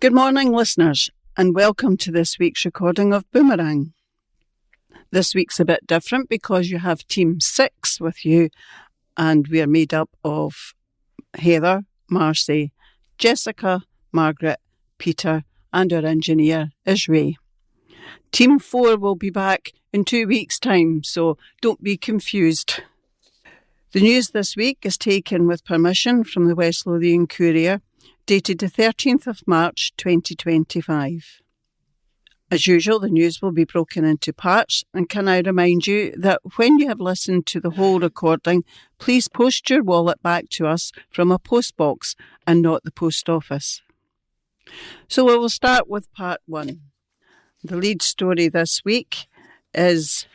Good morning, listeners, and welcome to this week's recording of Boomerang. This week's a bit different because you have Team 6 with you, and we are made up of Heather, Marcy, Jessica, Margaret, Peter, and our engineer is Ray. Team 4 will be back in 2 weeks' time, so don't be confused. The news this week is taken with permission from the West Lothian Courier, dated the 13th of March 2025. As usual, the news will be broken into parts, and can I remind you that when you have listened to the whole recording, please post your wallet back to us from a post box and not the post office. So we will start with part 1. The lead story this week is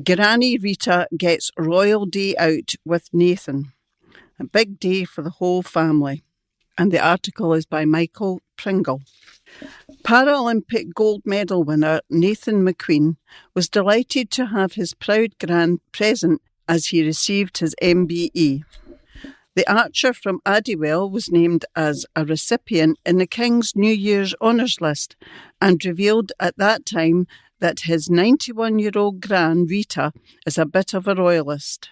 Granny Rita gets royal day out with Nathan. A big day for the whole family. And the article is by Michael Pringle. Paralympic gold medal winner Nathan McQueen was delighted to have his proud gran present as he received his MBE. The archer from Addiewell was named as a recipient in the King's New Year's Honours List and revealed at that time that his 91-year-old gran Rita is a bit of a royalist.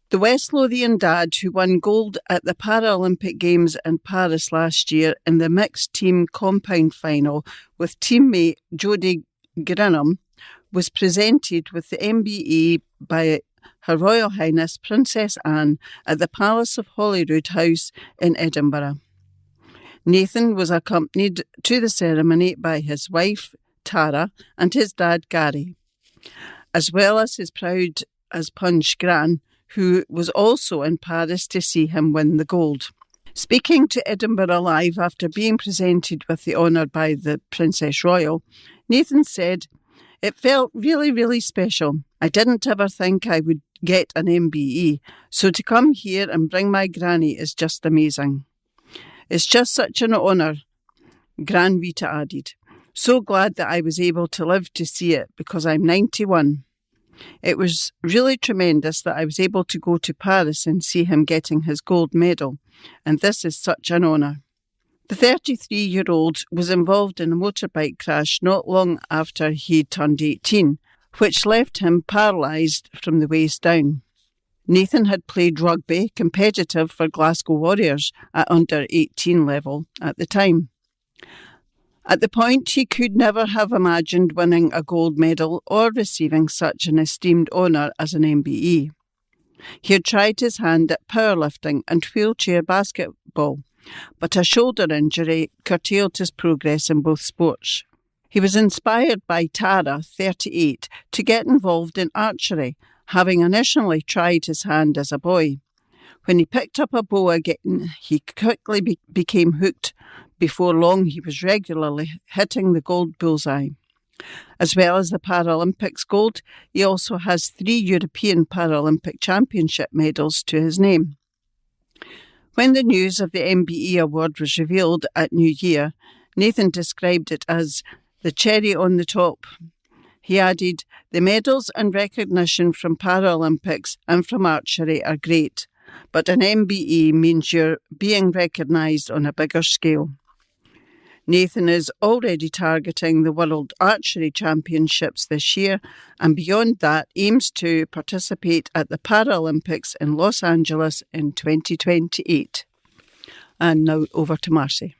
The West Lothian dad who won gold at the Paralympic Games in Paris last year in the mixed team compound final with teammate Jodie Grinham was presented with the MBE by Her Royal Highness Princess Anne at the Palace of Holyrood House in Edinburgh. Nathan was accompanied to the ceremony by his wife Tara and his dad Gary, as well as his proud as punch gran, who was also in Paris to see him win the gold. Speaking to Edinburgh Live after being presented with the honour by the Princess Royal, Nathan said, "It felt really, really special. I didn't ever think I would get an MBE, so to come here and bring my granny is just amazing. It's just such an honour," Gran Rita added. "So glad that I was able to live to see it because I'm 91. It was really tremendous that I was able to go to Paris and see him getting his gold medal, and this is such an honour." The 33-year-old was involved in a motorbike crash not long after he turned 18, which left him paralysed from the waist down. Nathan had played rugby competitive for Glasgow Warriors at under 18 level at the time. At the point, he could never have imagined winning a gold medal or receiving such an esteemed honour as an MBE. He had tried his hand at powerlifting and wheelchair basketball, but a shoulder injury curtailed his progress in both sports. He was inspired by Tara, 38, to get involved in archery, having initially tried his hand as a boy. When he picked up a bow again, he quickly became hooked. Before long, he was regularly hitting the gold bullseye. As well as the Paralympics gold, he also has 3 European Paralympic Championship medals to his name. When the news of the MBE award was revealed at New Year, Nathan described it as the cherry on the top. He added, "The medals and recognition from Paralympics and from archery are great, but an MBE means you're being recognised on a bigger scale." Nathan is already targeting the World Archery Championships this year, and beyond that aims to participate at the Paralympics in Los Angeles in 2028. And now over to Marcy.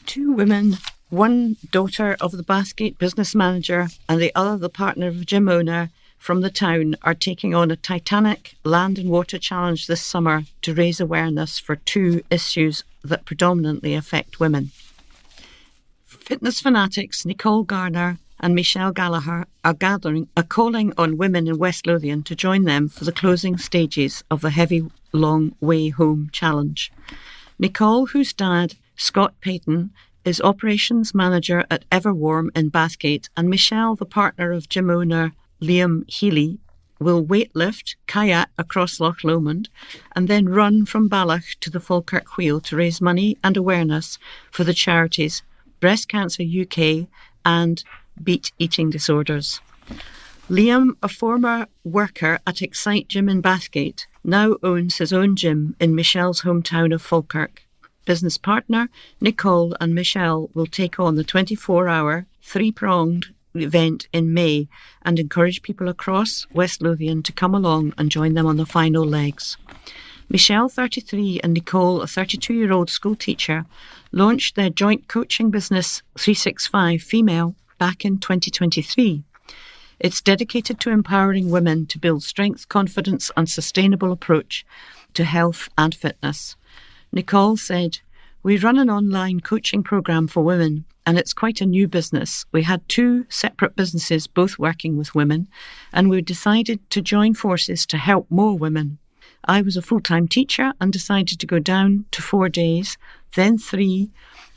2 women, one daughter of the Bathgate business manager and the other the partner of gym owner from the town, are taking on a titanic land and water challenge this summer to raise awareness for 2 issues that predominantly affect women. Fitness fanatics Nicole Garner and Michelle Gallagher are calling on women in West Lothian to join them for the closing stages of the Heavy Long Way Home Challenge. Nicole, whose dad, Scott Payton, is operations manager at Everwarm in Bathgate, and Michelle, the partner of gym owner Liam Healy, will weightlift, kayak across Loch Lomond and then run from Balloch to the Falkirk Wheel to raise money and awareness for the charities Breast Cancer UK and Beat Eating Disorders. Liam, a former worker at Excite Gym in Bathgate, now owns his own gym in Michelle's hometown of Falkirk. business partner, Nicole and Michelle will take on the 24-hour, three-pronged event in May and encourage people across West Lothian to come along and join them on the final legs. Michelle, 33, and Nicole, a 32-year-old school teacher, launched their joint coaching business 365 Female back in 2023. It's dedicated to empowering women to build strength, confidence and sustainable approach to health and fitness. Nicole said, "We run an online coaching program for women and it's quite a new business. We had two separate businesses both working with women and we decided to join forces to help more women. I was a full-time teacher and decided to go down to 4 days, then 3,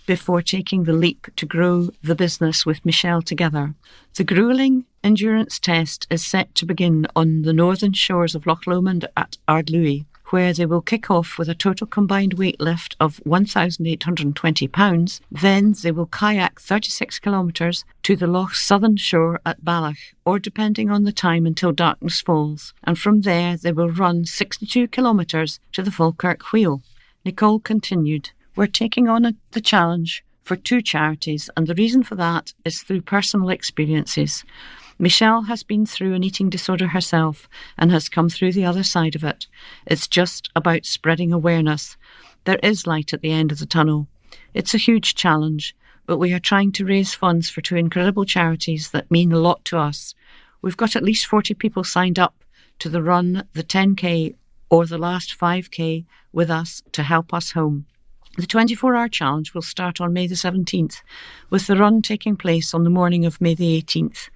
before taking the leap to grow the business with Michelle together. The gruelling endurance test is set to begin on the northern shores of Loch Lomond at Ardluey, where they will kick off with a total combined weight lift of 1,820 pounds. Then they will kayak 36 kilometres to the Loch's southern shore at Balloch, or depending on the time until darkness falls. And from there they will run 62 kilometres to the Falkirk Wheel." Nicole continued, "We're taking on the challenge for 2 charities, and the reason for that is through personal experiences. Michelle has been through an eating disorder herself and has come through the other side of it. It's just about spreading awareness. There is light at the end of the tunnel. It's a huge challenge, but we are trying to raise funds for 2 incredible charities that mean a lot to us. We've got at least 40 people signed up to the run, the 10K or the last 5K with us to help us home. The 24-hour challenge will start on May the 17th, with the run taking place on the morning of May the 18th.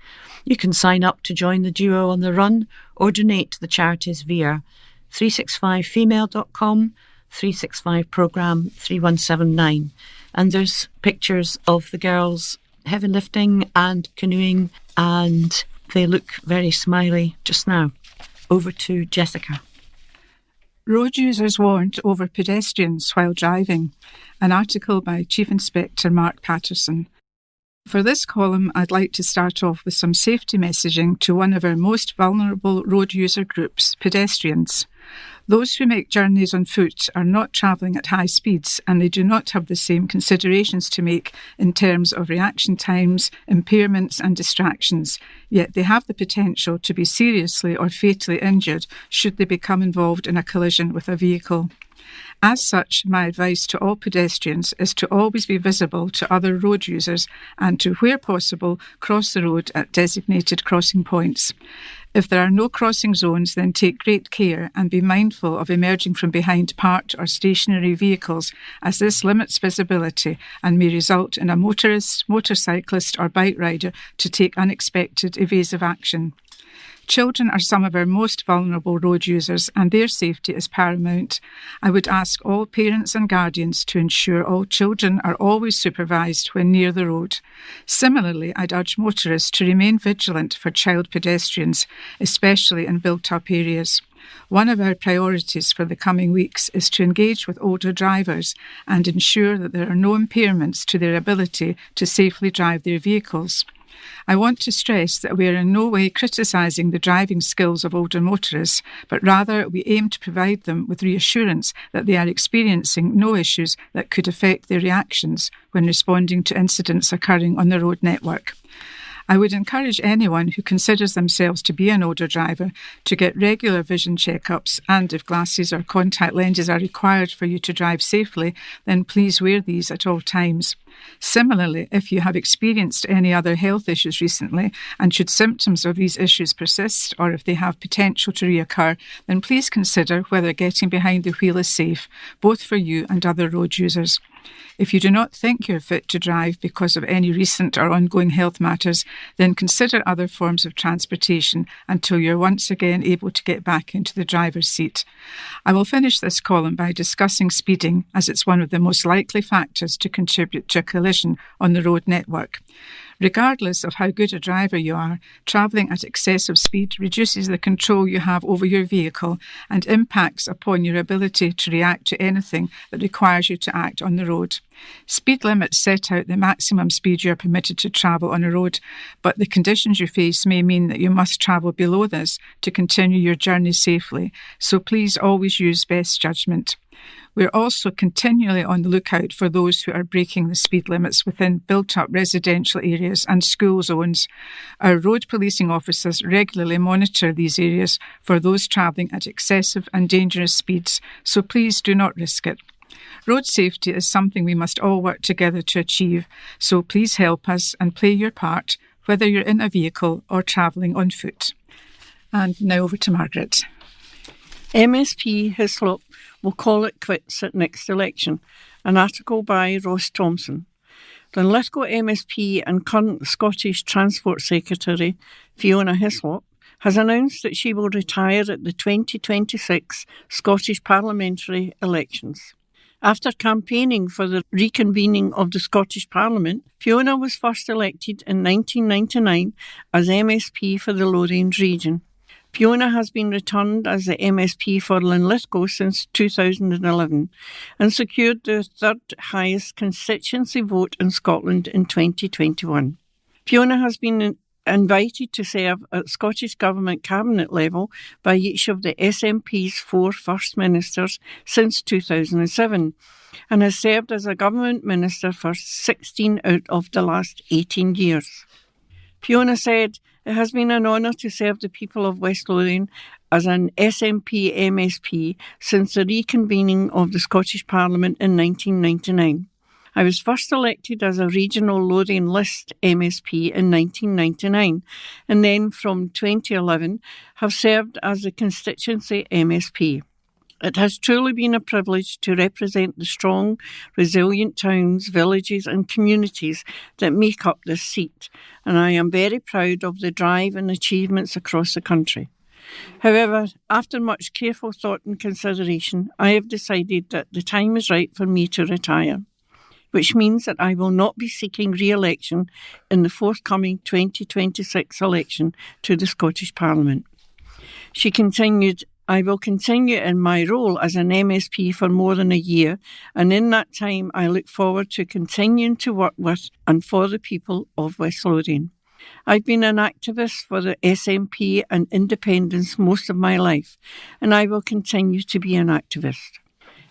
You can sign up to join the duo on the run or donate to the charities via 365female.com, 365program 3179. And there's pictures of the girls heavy lifting and canoeing, and they look very smiley just now. Over to Jessica. Road users warned over pedestrians while driving. An article by Chief Inspector Mark Patterson. For this column, I'd like to start off with some safety messaging to one of our most vulnerable road user groups, pedestrians. Those who make journeys on foot are not travelling at high speeds, and they do not have the same considerations to make in terms of reaction times, impairments and distractions, yet they have the potential to be seriously or fatally injured should they become involved in a collision with a vehicle. As such, my advice to all pedestrians is to always be visible to other road users and to, where possible, cross the road at designated crossing points. If there are no crossing zones, then take great care and be mindful of emerging from behind parked or stationary vehicles, as this limits visibility and may result in a motorist, motorcyclist or bike rider to take unexpected evasive action. Children are some of our most vulnerable road users and their safety is paramount. I would ask all parents and guardians to ensure all children are always supervised when near the road. Similarly, I'd urge motorists to remain vigilant for child pedestrians, especially in built-up areas. One of our priorities for the coming weeks is to engage with older drivers and ensure that there are no impairments to their ability to safely drive their vehicles. I want to stress that we are in no way criticising the driving skills of older motorists, but rather we aim to provide them with reassurance that they are experiencing no issues that could affect their reactions when responding to incidents occurring on the road network. I would encourage anyone who considers themselves to be an older driver to get regular vision checkups, and if glasses or contact lenses are required for you to drive safely, then please wear these at all times. Similarly, if you have experienced any other health issues recently and should symptoms of these issues persist or if they have potential to reoccur, then please consider whether getting behind the wheel is safe, both for you and other road users. If you do not think you're fit to drive because of any recent or ongoing health matters, then consider other forms of transportation until you're once again able to get back into the driver's seat. I will finish this column by discussing speeding, as it's one of the most likely factors to contribute to a collision on the road network. Regardless of how good a driver you are, travelling at excessive speed reduces the control you have over your vehicle and impacts upon your ability to react to anything that requires you to act on the road. Speed limits set out the maximum speed you are permitted to travel on a road, but the conditions you face may mean that you must travel below this to continue your journey safely, so please always use best judgment. We're also continually on the lookout for those who are breaking the speed limits within built-up residential areas and school zones. Our road policing officers regularly monitor these areas for those travelling at excessive and dangerous speeds, so please do not risk it. Road safety is something we must all work together to achieve, so please help us and play your part, whether you're in a vehicle or travelling on foot. And now over to Margaret. MSP Hislop will call it quits at next election. An article by Ross Thompson. Linlithgow MSP and current Scottish Transport Secretary Fiona Hislop has announced that she will retire at the 2026 Scottish parliamentary elections. After campaigning for the reconvening of the Scottish Parliament, Fiona was first elected in 1999 as MSP for the Lothian region. Fiona has been returned as the MSP for Linlithgow since 2011 and secured the third highest constituency vote in Scotland in 2021. Fiona has been invited to serve at Scottish Government Cabinet level by each of the SNP's 4 First Ministers since 2007 and has served as a Government Minister for 16 out of the last 18 years. Fiona said, "It has been an honour to serve the people of West Lothian as an SNP MSP since the reconvening of the Scottish Parliament in 1999. I was first elected as a regional Lothian List MSP in 1999 and then from 2011 have served as the constituency MSP. It has truly been a privilege to represent the strong, resilient towns, villages and communities that make up this seat, and I am very proud of the drive and achievements across the country. However, after much careful thought and consideration, I have decided that the time is right for me to retire, which means that I will not be seeking re-election in the forthcoming 2026 election to the Scottish Parliament." She continued, "I will continue in my role as an MSP for more than a year, and in that time I look forward to continuing to work with and for the people of West Lothian. I've been an activist for the SNP and independence most of my life, and I will continue to be an activist.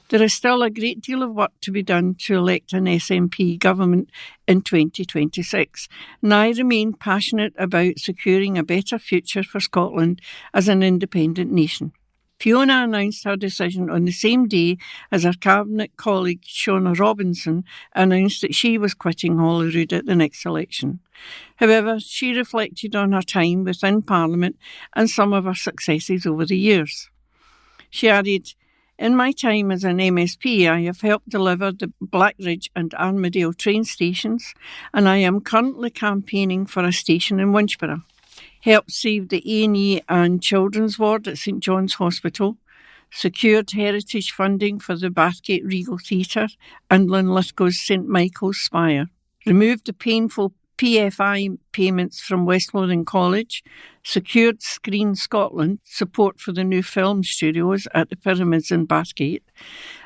There is still a great deal of work to be done to elect an SNP government in 2026, and I remain passionate about securing a better future for Scotland as an independent nation." Fiona announced her decision on the same day as her cabinet colleague Shona Robinson announced that she was quitting Holyrood at the next election. However, she reflected on her time within Parliament and some of her successes over the years. She added, "In my time as an MSP, I have helped deliver the Blackridge and Armadale train stations, and I am currently campaigning for a station in Winchborough. Helped save the A&E and Children's Ward at St John's Hospital, secured heritage funding for the Bathgate Regal Theatre and Linlithgow's St Michael's Spire, removed the painful PFI payments from West Lothian College, secured Screen Scotland support for the new film studios at the Pyramids in Bathgate,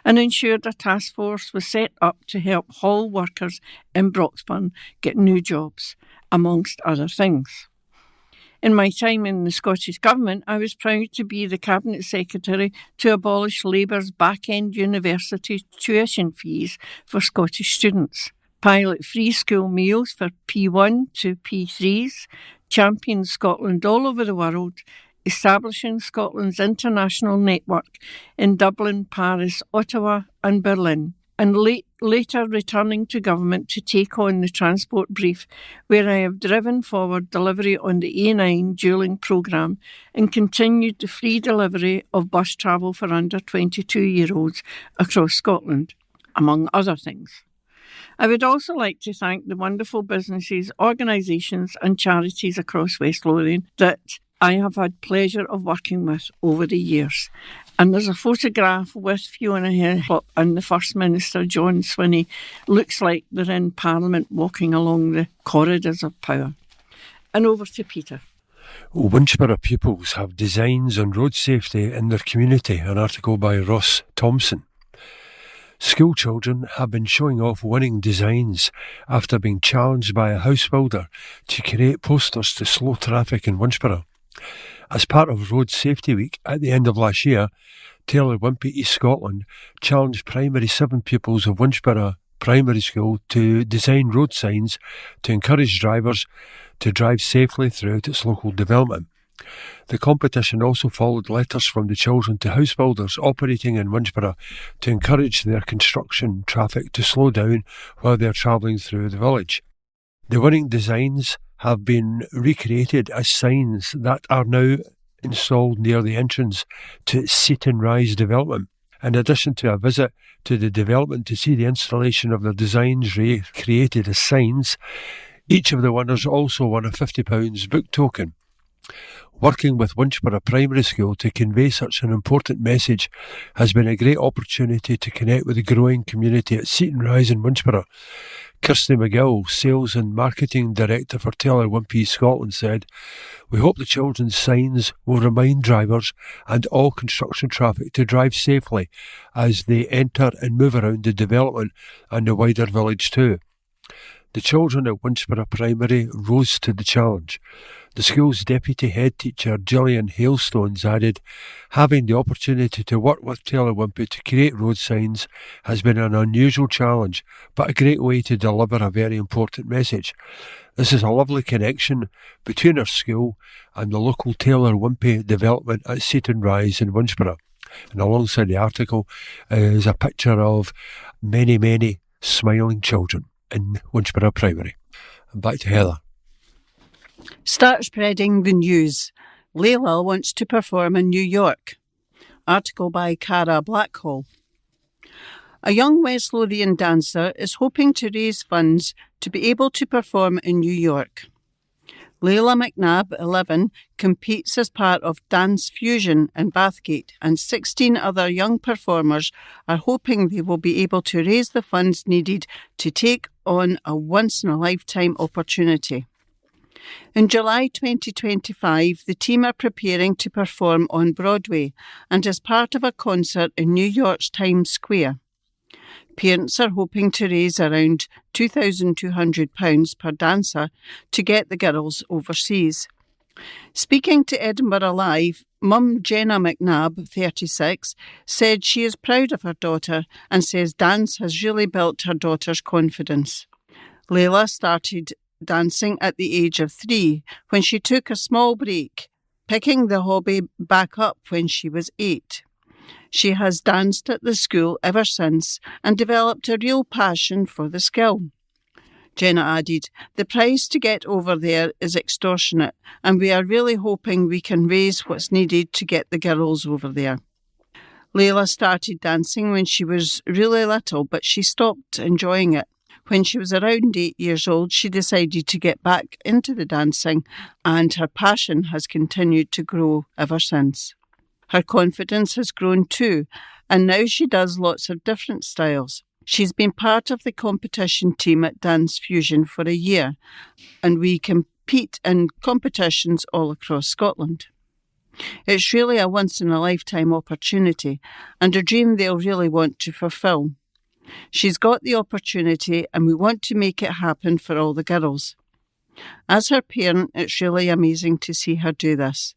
and ensured a task force was set up to help hall workers in Broxburn get new jobs, amongst other things. In my time in the Scottish Government, I was proud to be the Cabinet Secretary to abolish Labour's back-end university tuition fees for Scottish students, pilot free school meals for P1 to P3s, champion Scotland all over the world, establishing Scotland's international network in Dublin, Paris, Ottawa and Berlin, and later returning to government to take on the transport brief, where I have driven forward delivery on the A9 dualling programme and continued the free delivery of bus travel for under 22-year-olds across Scotland, among other things. I would also like to thank the wonderful businesses, organisations and charities across West Lothian that I have had pleasure of working with over the years. And there's a photograph with Fiona Hislop and the First Minister, John Swinney. Looks like they're in Parliament walking along the corridors of power. And over to Peter. Winchborough pupils have designs on road safety in their community, an article by Ross Thompson. School children have been showing off winning designs after being challenged by a house builder to create posters to slow traffic in Winchborough. As part of Road Safety Week at the end of last year, Taylor Wimpey, East Scotland, challenged primary 7 pupils of Winchborough Primary School to design road signs to encourage drivers to drive safely throughout its local development. The competition also followed letters from the children to house builders operating in Winchborough to encourage their construction traffic to slow down while they are travelling through the village. The winning designs have been recreated as signs that are now installed near the entrance to Seaton Rise development. In addition to a visit to the development to see the installation of the designs recreated as signs, each of the winners also won a £50 book token. Working with Winchborough Primary School to convey such an important message has been a great opportunity to connect with the growing community at Seaton Rise in Winchborough. Kirsty McGill, Sales and Marketing Director for Taylor Wimpey Scotland, said, "We hope the children's signs will remind drivers and all construction traffic to drive safely as they enter and move around the development and the wider village too." The children at Winchborough Primary rose to the challenge. The school's deputy head teacher, Gillian Hailstones, added, "Having the opportunity to work with Taylor Wimpey to create road signs has been an unusual challenge, but a great way to deliver a very important message. This is a lovely connection between our school and the local Taylor Wimpey development at Seaton Rise in Winchborough." And alongside the article is a picture of many, many smiling children in Winchborough Primary. And back to Heather. Start spreading the news. Layla wants to perform in New York. Article by Cara Blackhall. A young West Lothian dancer is hoping to raise funds to be able to perform in New York. Layla McNabb, 11, competes as part of Dance Fusion in Bathgate, and 16 other young performers are hoping they will be able to raise the funds needed to take on a once-in-a-lifetime opportunity. In July 2025, the team are preparing to perform on Broadway and as part of a concert in New York's Times Square. Parents are hoping to raise around £2,200 per dancer to get the girls overseas. Speaking to Edinburgh Live, mum Jenna McNabb, 36, said she is proud of her daughter and says dance has really built her daughter's confidence. Layla started dancing at the age of 3 when she took a small break, picking the hobby back up when she was 8. She has danced at the school ever since and developed a real passion for the skill. Jenna added, "The price to get over there is extortionate and we are really hoping we can raise what's needed to get the girls over there." Layla started dancing when she was really little, but she stopped enjoying it. When she was around 8 years old, she decided to get back into the dancing, and her passion has continued to grow ever since. Her confidence has grown too, and now she does lots of different styles. She's been part of the competition team at Dance Fusion for a year, and we compete in competitions all across Scotland. It's really a once-in-a-lifetime opportunity, and a dream they'll really want to fulfil. She's got the opportunity and we want to make it happen for all the girls. As her parent, it's really amazing to see her do this.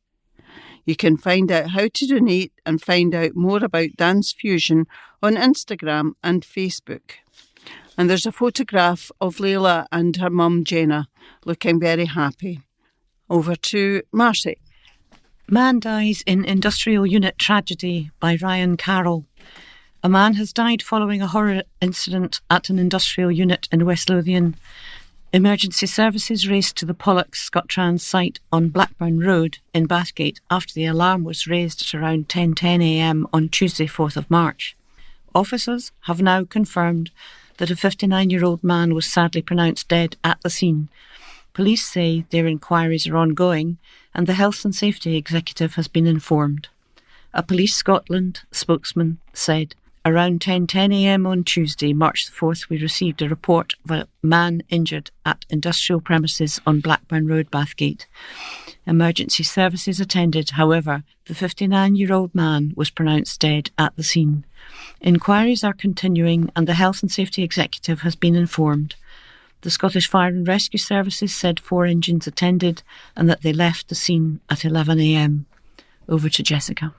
You can find out how to donate and find out more about Dance Fusion on Instagram and Facebook. And there's a photograph of Layla and her mum Jenna looking very happy. Over to Marcy. Man dies in industrial unit tragedy by Ryan Carroll. A man has died following a horror incident at an industrial unit in West Lothian. Emergency services raced to the Pollux Scottrans site on Blackburn Road in Bathgate after the alarm was raised at around 10:10 a.m. on Tuesday, 4th of March. Officers have now confirmed that a 59-year-old man was sadly pronounced dead at the scene. Police say their inquiries are ongoing and the Health and Safety Executive has been informed. A Police Scotland spokesman said, "Around 10:10 a.m. on Tuesday, March the 4th, we received a report of a man injured at industrial premises on Blackburn Road, Bathgate. Emergency services attended, however, the 59-year-old man was pronounced dead at the scene. Inquiries are continuing and the Health and Safety Executive has been informed. The Scottish Fire and Rescue Services said 4 engines attended and that they left the scene at 11 a.m. Over to Jessica.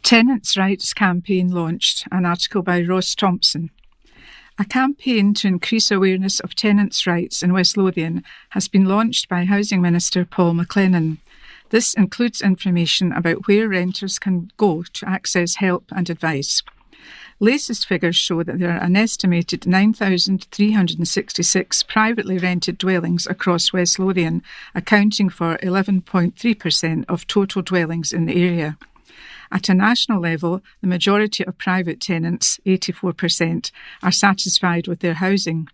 Tenants' Rights Campaign launched, an article by Ross Thompson. A campaign to increase awareness of tenants' rights in West Lothian has been launched by Housing Minister Paul McLennan. This includes information about where renters can go to access help and advice. Latest figures show that there are an estimated 9,366 privately rented dwellings across West Lothian, accounting for 11.3% of total dwellings in the area. At a national level, the majority of private tenants, 84%, are satisfied with their housing.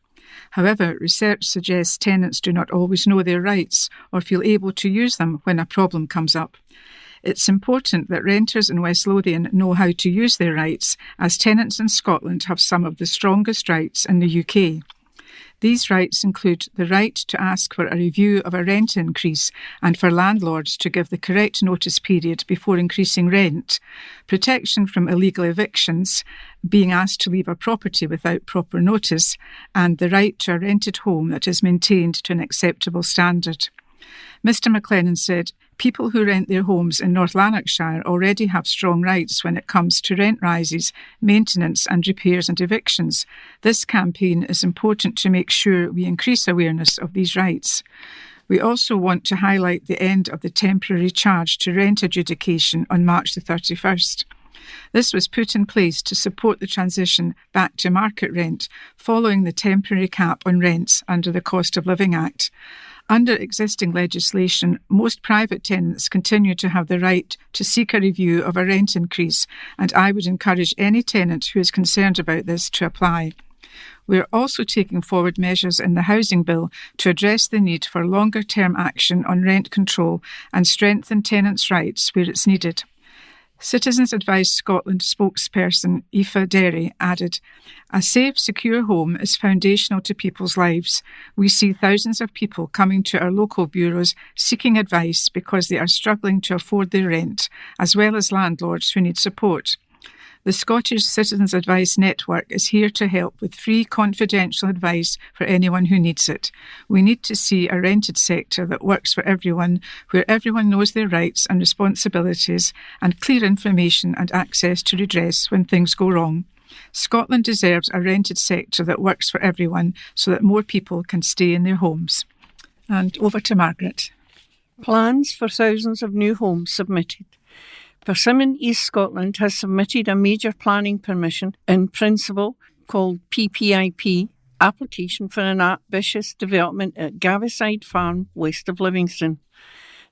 However, research suggests tenants do not always know their rights or feel able to use them when a problem comes up. It's important that renters in West Lothian know how to use their rights, as tenants in Scotland have some of the strongest rights in the UK. These rights include the right to ask for a review of a rent increase and for landlords to give the correct notice period before increasing rent, protection from illegal evictions, being asked to leave a property without proper notice, and the right to a rented home that is maintained to an acceptable standard. Mr McLennan said, people who rent their homes in North Lanarkshire already have strong rights when it comes to rent rises, maintenance and repairs and evictions. This campaign is important to make sure we increase awareness of these rights. We also want to highlight the end of the temporary charge to rent adjudication on March the 31st. This was put in place to support the transition back to market rent following the temporary cap on rents under the Cost of Living Act. Under existing legislation, most private tenants continue to have the right to seek a review of a rent increase, and I would encourage any tenant who is concerned about this to apply. We are also taking forward measures in the Housing Bill to address the need for longer-term action on rent control and strengthen tenants' rights where it's needed. Citizens Advice Scotland spokesperson Aoife Derry added, "A safe, secure home is foundational to people's lives. We see thousands of people coming to our local bureaus seeking advice because they are struggling to afford their rent, as well as landlords who need support. The Scottish Citizens Advice Network is here to help with free confidential advice for anyone who needs it. We need to see a rented sector that works for everyone, where everyone knows their rights and responsibilities, and clear information and access to redress when things go wrong. Scotland deserves a rented sector that works for everyone so that more people can stay in their homes." And over to Margaret. Plans for thousands of new homes submitted. Persimmon East Scotland has submitted a major planning permission in principle called PPIP application for an ambitious development at Gaviside Farm west of Livingston.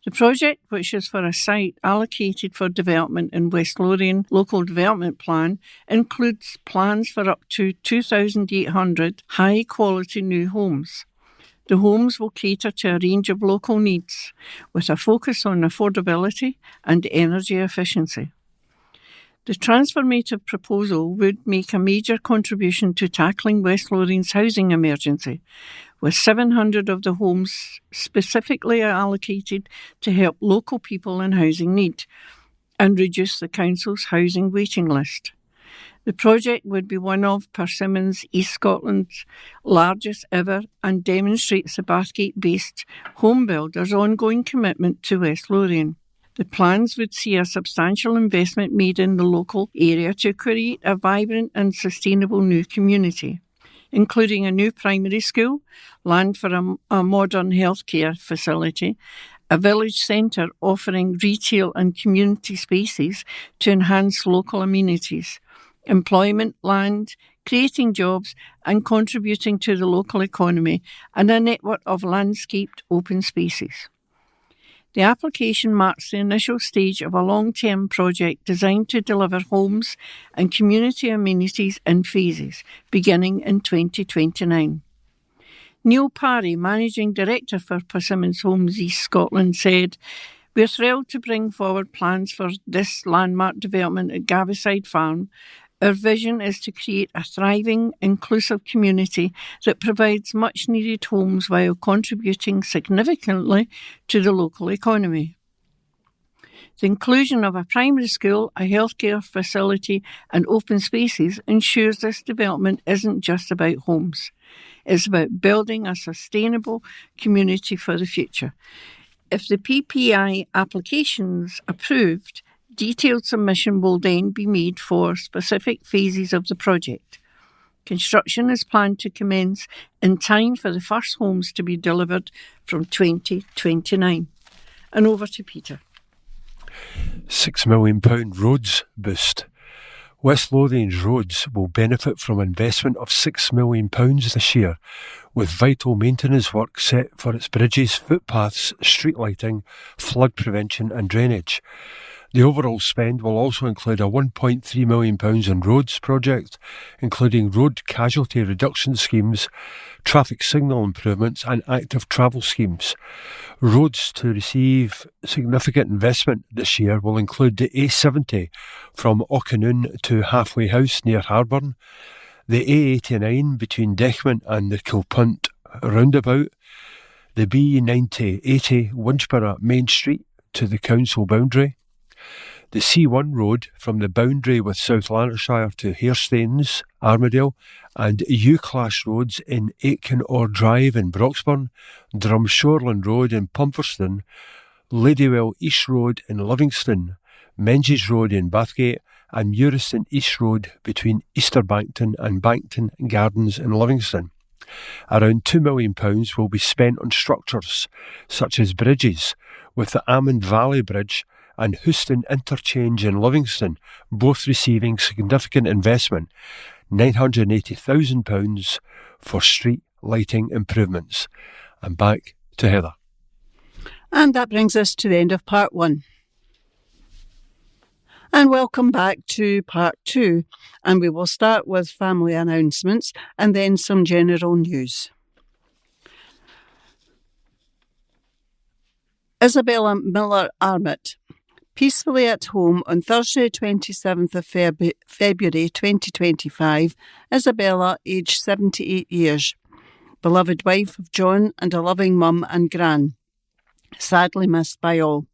The project, which is for a site allocated for development in West Lothian Local Development Plan, includes plans for up to 2,800 high-quality new homes. The homes will cater to a range of local needs, with a focus on affordability and energy efficiency. The transformative proposal would make a major contribution to tackling West Lothian's housing emergency, with 700 of the homes specifically allocated to help local people in housing need and reduce the council's housing waiting list. The project would be one of Persimmon's East Scotland's largest ever and demonstrates the Bathgate-based home builders' ongoing commitment to West Lothian. The plans would see a substantial investment made in the local area to create a vibrant and sustainable new community, including a new primary school, land for a modern healthcare facility, a village centre offering retail and community spaces to enhance local amenities, employment, land, creating jobs and contributing to the local economy, and a network of landscaped open spaces. The application marks the initial stage of a long-term project designed to deliver homes and community amenities in phases, beginning in 2029. Neil Parry, Managing Director for Persimmon's Homes East Scotland, said, "We're thrilled to bring forward plans for this landmark development at Gaviside Farm. Our vision is to create a thriving, inclusive community that provides much-needed homes while contributing significantly to the local economy. The inclusion of a primary school, a healthcare facility and open spaces ensures this development isn't just about homes. It's about building a sustainable community for the future. If the PPI application's approved, Detailed submission will then be made for specific phases of the project. Construction is planned to commence in time for the first homes to be delivered from 2029. And over to Peter. £6 million roads boost. West Lothian's roads will benefit from investment of £6 million this year, with vital maintenance work set for its bridges, footpaths, street lighting, flood prevention and drainage. The overall spend will also include a £1.3 million on roads project, including road casualty reduction schemes, traffic signal improvements and active travel schemes. Roads to receive significant investment this year will include the A70 from Auchanoon to Halfway House near Harburn, the A89 between Dechman and the Kilpunt roundabout, the B90-80 Winchborough Main Street to the council boundary, the C1 road from the boundary with South Lanarkshire to Hairstains, Armadale, and U-Class roads in Aitken Orr Drive in Broxburn, Drumshoreland Road in Pumferston, Ladywell East Road in Livingston, Menzies Road in Bathgate, and Muriston East Road between Easterbankton and Bankton Gardens in Livingston. Around £2 million will be spent on structures such as bridges, with the Almond Valley Bridge and Houston Interchange in Livingston both receiving significant investment, £980,000 for street lighting improvements. And back to Heather. And that brings us to the end of part 1. And welcome back to part 2. And we will start with family announcements and then some general news. Isabella Miller Armit, peacefully at home on Thursday 27th of February 2025, Isabella, aged 78 years, beloved wife of John and a loving mum and gran, sadly missed by all.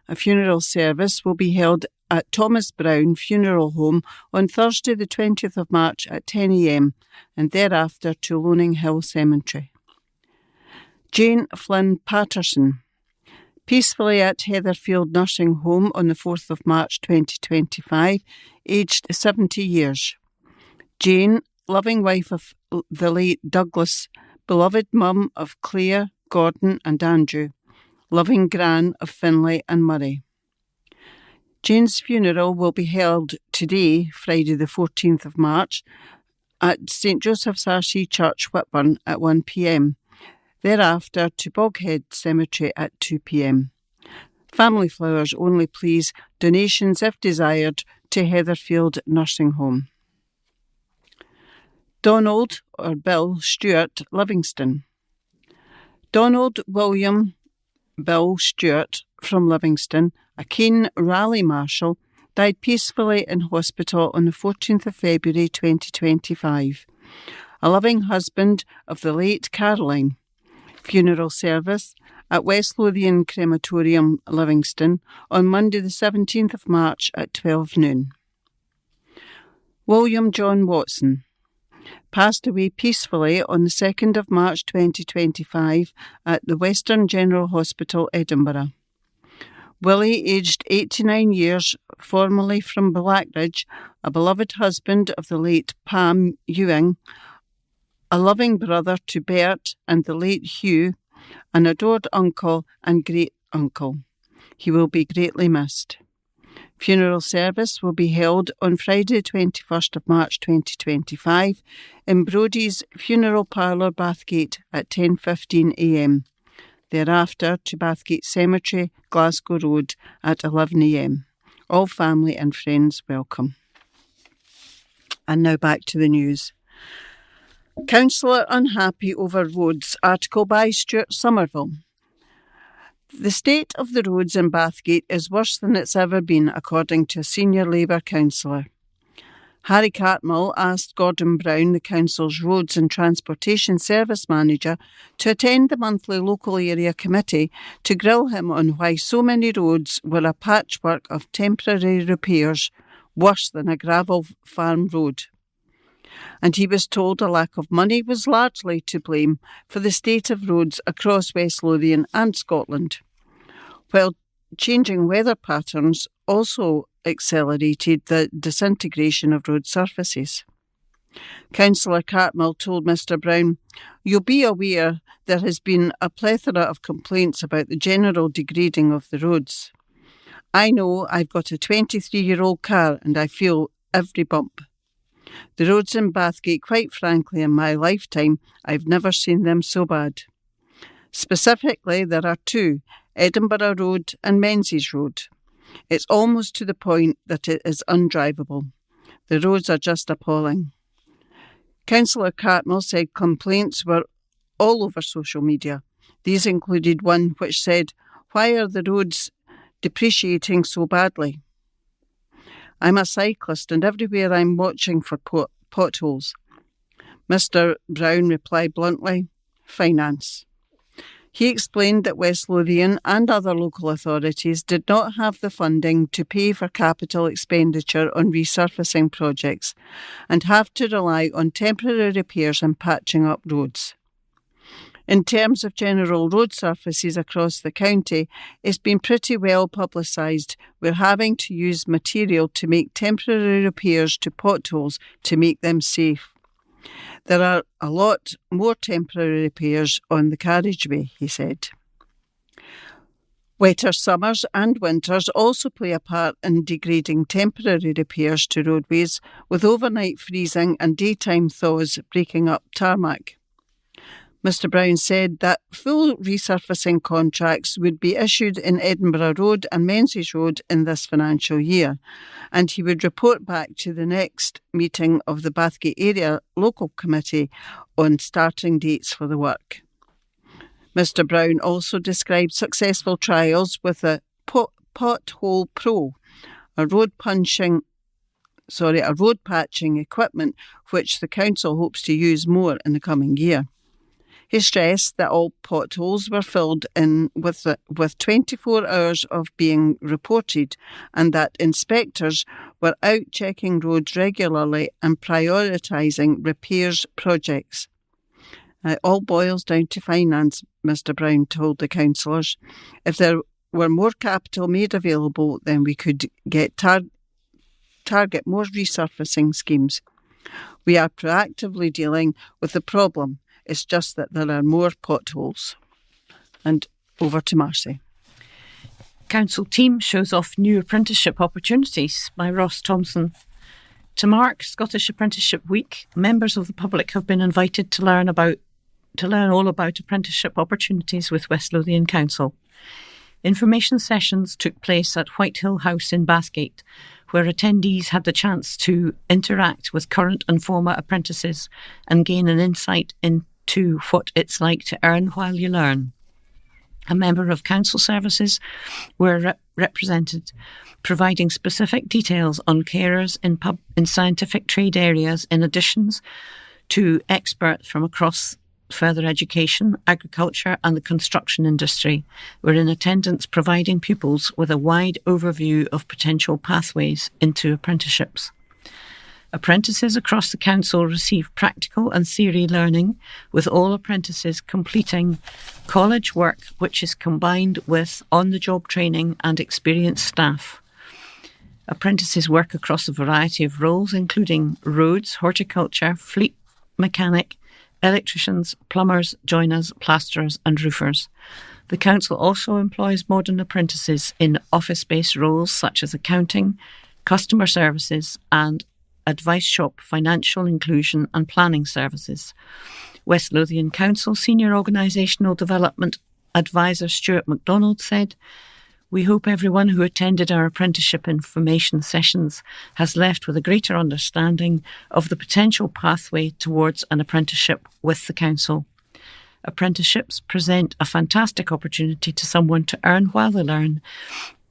A funeral service will be held at Thomas Brown Funeral Home on Thursday the 20th of March at 10 a.m. and thereafter to Loning Hill Cemetery. Jane Flynn Patterson, peacefully at Heatherfield Nursing Home on the 4th of March 2025, aged 70 years. Jane, loving wife of the late Douglas, beloved mum of Claire, Gordon and Andrew, loving gran of Finlay and Murray. Jane's funeral will be held today, Friday the 14th of March, at St Joseph's RC Church, Whitburn at 1 p.m. Thereafter to Boghead Cemetery at 2 p.m. Family flowers only, please. Donations, if desired, to Heatherfield Nursing Home. Donald or Bill Stewart Livingston. Donald William Bill Stewart from Livingston, a keen rally marshal, died peacefully in hospital on the 14th of February 2025. A loving husband of the late Caroline. Funeral service at West Lothian Crematorium, Livingston, on Monday the 17th of March at 12 noon. William John Watson passed away peacefully on the 2nd of March 2025 at the Western General Hospital, Edinburgh. Willie, aged 89 years, formerly from Blackridge, a beloved husband of the late Pam Ewing, a loving brother to Bert and the late Hugh, an adored uncle and great-uncle. He will be greatly missed. Funeral service will be held on Friday 21st of March 2025 in Brodie's Funeral Parlour, Bathgate at 10:15 a.m. Thereafter to Bathgate Cemetery, Glasgow Road at 11 a.m. All family and friends welcome. And now back to the news. Councillor unhappy over roads, article by Stuart Somerville. The state of the roads in Bathgate is worse than it's ever been, according to a senior Labour councillor. Harry Cartmel asked Gordon Brown, the council's Roads and Transportation Service Manager, to attend the monthly local area committee to grill him on why so many roads were a patchwork of temporary repairs, worse than a gravel farm road. And he was told a lack of money was largely to blame for the state of roads across West Lothian and Scotland. While changing weather patterns also accelerated the disintegration of road surfaces. Councillor Cartmel told Mr Brown, "You'll be aware there has been a plethora of complaints about the general degrading of the roads. I know I've got a 23-year-old car and I feel every bump. The roads in Bathgate, quite frankly, in my lifetime, I've never seen them so bad. Specifically, there are two, Edinburgh Road and Menzies Road. It's almost to the point that it is undrivable. The roads are just appalling." Councillor Cartmel said complaints were all over social media. These included one which said, "Why are the roads depreciating so badly? I'm a cyclist and everywhere I'm watching for potholes." Mr Brown replied bluntly, "Finance." He explained that West Lothian and other local authorities did not have the funding to pay for capital expenditure on resurfacing projects and have to rely on temporary repairs and patching up roads. In terms of general road surfaces across the county, it's been pretty well publicised. We're having to use material to make temporary repairs to potholes to make them safe. There are a lot more temporary repairs on the carriageway, he said. Wetter summers and winters also play a part in degrading temporary repairs to roadways, with overnight freezing and daytime thaws breaking up tarmac. Mr Brown said that full resurfacing contracts would be issued in Edinburgh Road and Menzies Road in this financial year, and he would report back to the next meeting of the Bathgate Area Local Committee on starting dates for the work. Mr Brown also described successful trials with a Pothole Pro, a road patching equipment which the council hopes to use more in the coming year. He stressed that all potholes were filled in with 24 hours of being reported and that inspectors were out checking roads regularly and prioritising repairs projects. It all boils down to finance, Mr Brown told the councillors. If there were more capital made available, then we could get target more resurfacing schemes. We are proactively dealing with the problem. It's just that there are more potholes. And over to Marcy. Council team shows off new apprenticeship opportunities by Ross Thompson. To mark Scottish Apprenticeship Week, members of the public have been invited to learn all about apprenticeship opportunities with West Lothian Council. Information sessions took place at Whitehill House in Bathgate, where attendees had the chance to interact with current and former apprentices and gain an insight into what it's like to earn while you learn. A member of council services were represented, providing specific details on carers in scientific trade areas, in addition to experts from across further education, agriculture and the construction industry were in attendance, providing pupils with a wide overview of potential pathways into apprenticeships. Apprentices across the council receive practical and theory learning, with all apprentices completing college work which is combined with on-the-job training and experienced staff. Apprentices work across a variety of roles, including roads, horticulture, fleet mechanic, electricians, plumbers, joiners, plasterers and roofers. The council also employs modern apprentices in office-based roles such as accounting, customer services and advice shop, financial inclusion and planning services. West Lothian Council Senior Organisational Development Advisor Stuart MacDonald said, "We hope everyone who attended our apprenticeship information sessions has left with a greater understanding of the potential pathway towards an apprenticeship with the council. Apprenticeships present a fantastic opportunity to someone to earn while they learn,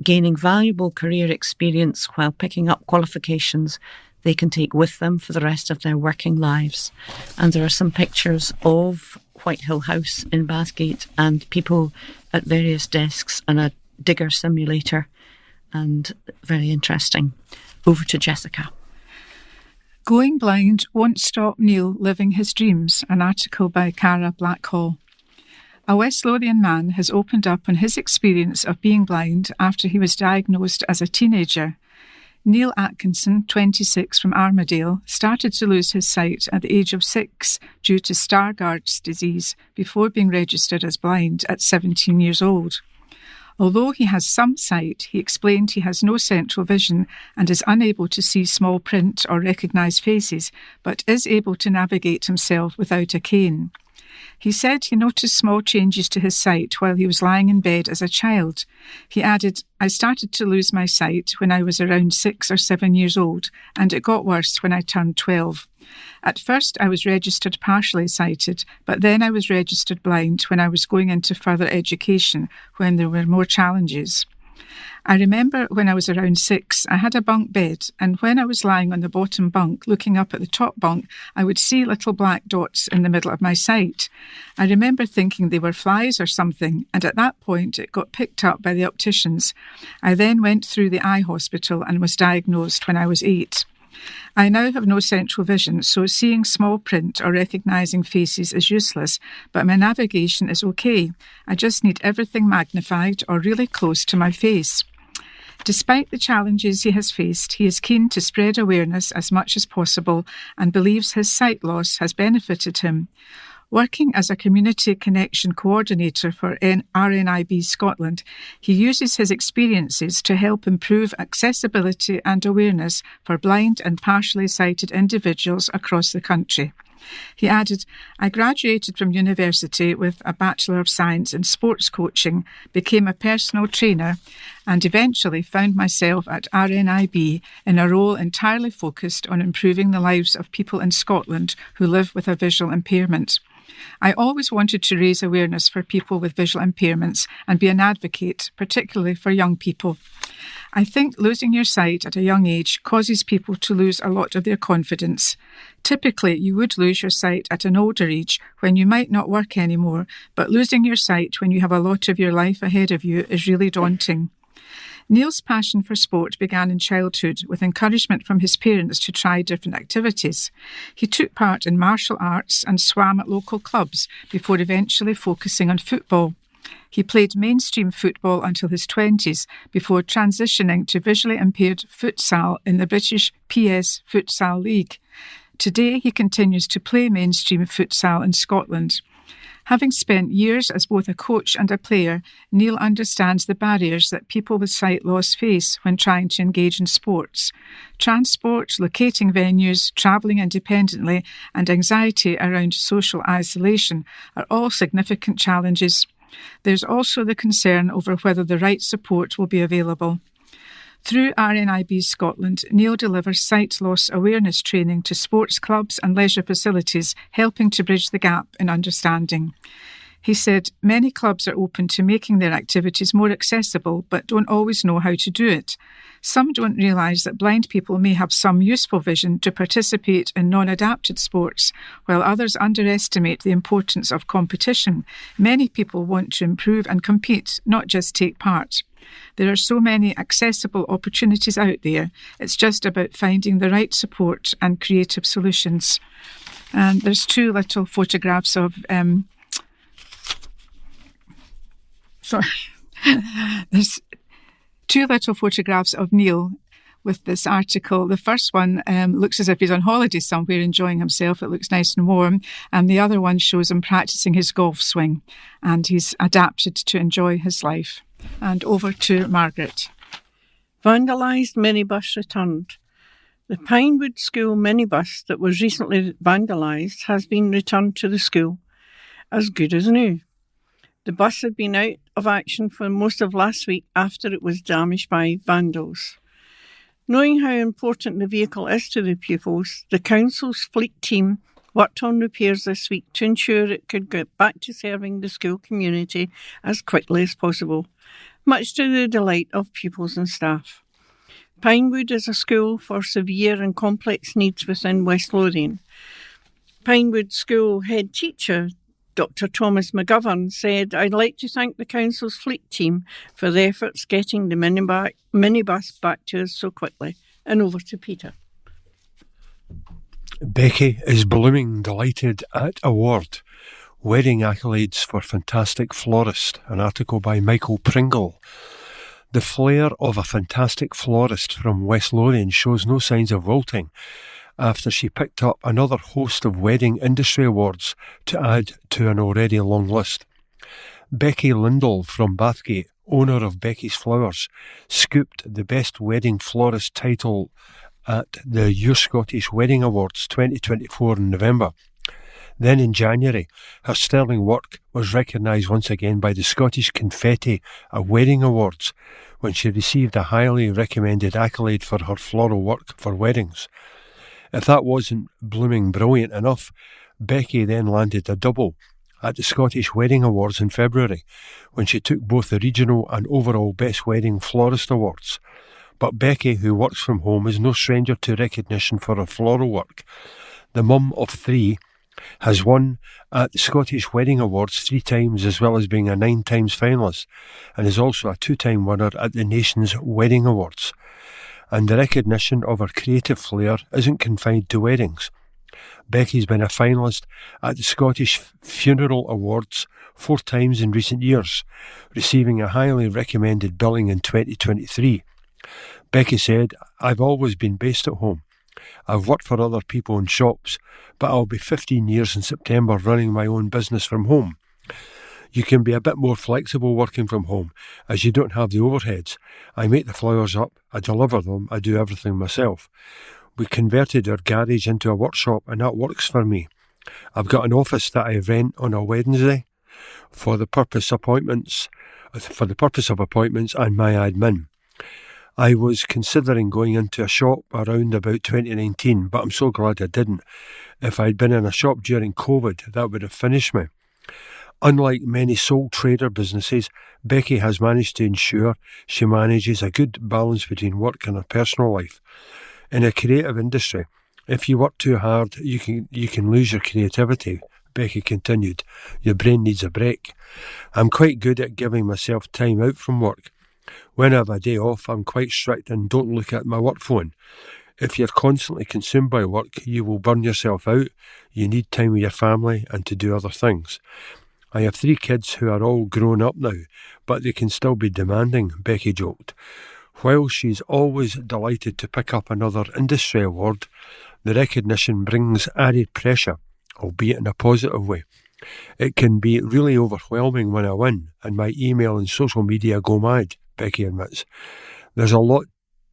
gaining valuable career experience while picking up qualifications they can take with them for the rest of their working lives." And there are some pictures of Whitehill House in Bathgate and people at various desks and a digger simulator, and very interesting. Over to Jessica. Going blind won't stop Neil living his dreams, an article by Cara Blackhall. A West Lothian man has opened up on his experience of being blind after he was diagnosed as a teenager. Neil Atkinson, 26, from Armadale, started to lose his sight at the age of 6 due to Stargardt's disease before being registered as blind at 17 years old. Although he has some sight, he explained he has no central vision and is unable to see small print or recognise faces, but is able to navigate himself without a cane. He said he noticed small changes to his sight while he was lying in bed as a child. He added, "I started to lose my sight when I was around 6 or 7 years old, and it got worse when I turned 12. At first I was registered partially sighted, but then I was registered blind when I was going into further education when there were more challenges. I remember when I was around 6, I had a bunk bed, and when I was lying on the bottom bunk looking up at the top bunk, I would see little black dots in the middle of my sight. I remember thinking they were flies or something, and at that point it got picked up by the opticians. I then went through the eye hospital and was diagnosed when I was 8. I now have no central vision, so seeing small print or recognising faces is useless, but my navigation is okay. I just need everything magnified or really close to my face." Despite the challenges he has faced, he is keen to spread awareness as much as possible and believes his sight loss has benefited him. Working as a community connection coordinator for RNIB Scotland, he uses his experiences to help improve accessibility and awareness for blind and partially sighted individuals across the country. He added, "I graduated from university with a Bachelor of Science in Sports Coaching, became a personal trainer, and eventually found myself at RNIB in a role entirely focused on improving the lives of people in Scotland who live with a visual impairment. I always wanted to raise awareness for people with visual impairments and be an advocate, particularly for young people. I think losing your sight at a young age causes people to lose a lot of their confidence. Typically, you would lose your sight at an older age when you might not work anymore, but losing your sight when you have a lot of your life ahead of you is really daunting." Neil's passion for sport began in childhood with encouragement from his parents to try different activities. He took part in martial arts and swam at local clubs before eventually focusing on football. He played mainstream football until his 20s before transitioning to visually impaired futsal in the British PS Futsal League. Today he continues to play mainstream futsal in Scotland. Having spent years as both a coach and a player, Neil understands the barriers that people with sight loss face when trying to engage in sports. Transport, locating venues, travelling independently, and anxiety around social isolation are all significant challenges. There's also the concern over whether the right support will be available. Through RNIB Scotland, Neil delivers sight loss awareness training to sports clubs and leisure facilities, helping to bridge the gap in understanding. He said, "Many clubs are open to making their activities more accessible, but don't always know how to do it. Some don't realise that blind people may have some useful vision to participate in non-adapted sports, while others underestimate the importance of competition. Many people want to improve and compete, not just take part. There are so many accessible opportunities out there. It's just about finding the right support and creative solutions." And there's two little photographs of There's two little photographs of Neil with this article. The first one looks as if he's on holiday somewhere enjoying himself. It looks nice and warm. And the other one shows him practicing his golf swing. And he's adapted to enjoy his life. And over to Margaret. Vandalised minibus returned. The Pinewood School minibus that was recently vandalised has been returned to the school, as good as new. The bus had been out of action for most of last week after it was damaged by vandals. Knowing how important the vehicle is to the pupils, the council's fleet team worked on repairs this week to ensure it could get back to serving the school community as quickly as possible, much to the delight of pupils and staff. Pinewood is a school for severe and complex needs within West Lothian. Pinewood School head teacher Dr Thomas McGovern said, "I'd like to thank the council's fleet team for their efforts getting the minibus back to us so quickly." And over to Peter. Becky is blooming delighted at award. Wedding accolades for fantastic florist, an article by Michael Pringle. The flair of a fantastic florist from West Lothian shows no signs of wilting after she picked up another host of wedding industry awards to add to an already long list. Becky Lindell from Bathgate, owner of Becky's Flowers, scooped the Best Wedding Florist title at the Your Scottish Wedding Awards 2024 in November. Then in January, her sterling work was recognised once again by the Scottish Confetti Wedding Awards when she received a highly recommended accolade for her floral work for weddings. If that wasn't blooming brilliant enough, Becky then landed a double at the Scottish Wedding Awards in February when she took both the regional and overall Best Wedding Florist Awards. But Becky, who works from home, is no stranger to recognition for her floral work. The mum of 3 has won at the Scottish Wedding Awards 3 times, as well as being a 9 times finalist, and is also a 2-time winner at the Nation's Wedding Awards. And the recognition of her creative flair isn't confined to weddings. Becky's been a finalist at the Scottish Funeral Awards 4 times in recent years, receiving a highly recommended billing in 2023. Becky said, "I've always been based at home. I've worked for other people in shops, but I'll be 15 years in September running my own business from home. You can be a bit more flexible working from home, as you don't have the overheads. I make the flowers up, I deliver them, I do everything myself. We converted our garage into a workshop, and that works for me. I've got an office that I rent on a Wednesday for the purpose of appointments and my admin. I was considering going into a shop around about 2019, but I'm so glad I didn't. If I'd been in a shop during COVID, that would have finished me." Unlike many sole trader businesses, Becky has managed to ensure she manages a good balance between work and her personal life. In a creative industry, if you work too hard, you can lose your creativity, Becky continued. Your brain needs a break. I'm quite good at giving myself time out from work. When I have a day off, I'm quite strict and don't look at my work phone. If you're constantly consumed by work, you will burn yourself out. You need time with your family and to do other things. I have 3 kids who are all grown up now, but they can still be demanding, Becky joked. While she's always delighted to pick up another industry award, the recognition brings added pressure, albeit in a positive way. It can be really overwhelming when I win, and my email and social media go mad, Becky admits. There's a lot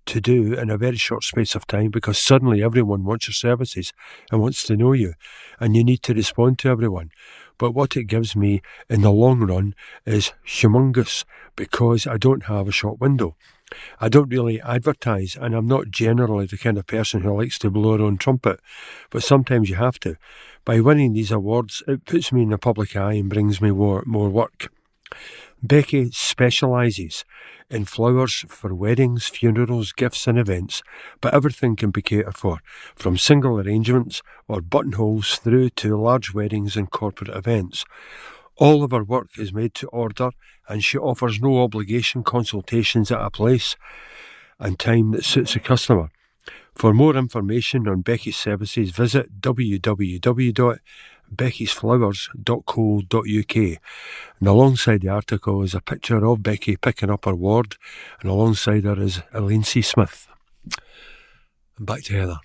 to do in a very short space of time because suddenly everyone wants your services and wants to know you, and you need to respond to everyone. But what it gives me in the long run is humongous because I don't have a shop window. I don't really advertise, and I'm not generally the kind of person who likes to blow her own trumpet, but sometimes you have to. By winning these awards, it puts me in the public eye and brings me more work. Becky specialises in flowers for weddings, funerals, gifts and events, but everything can be catered for, from single arrangements or buttonholes through to large weddings and corporate events. All of her work is made to order, and she offers no obligation consultations at a place and time that suits the customer. For more information on Becky's services, visit www.beckysflowers.co.uk. And alongside the article is a picture of Becky picking up her award, and alongside her is Elaine C. Smith. And back to Heather.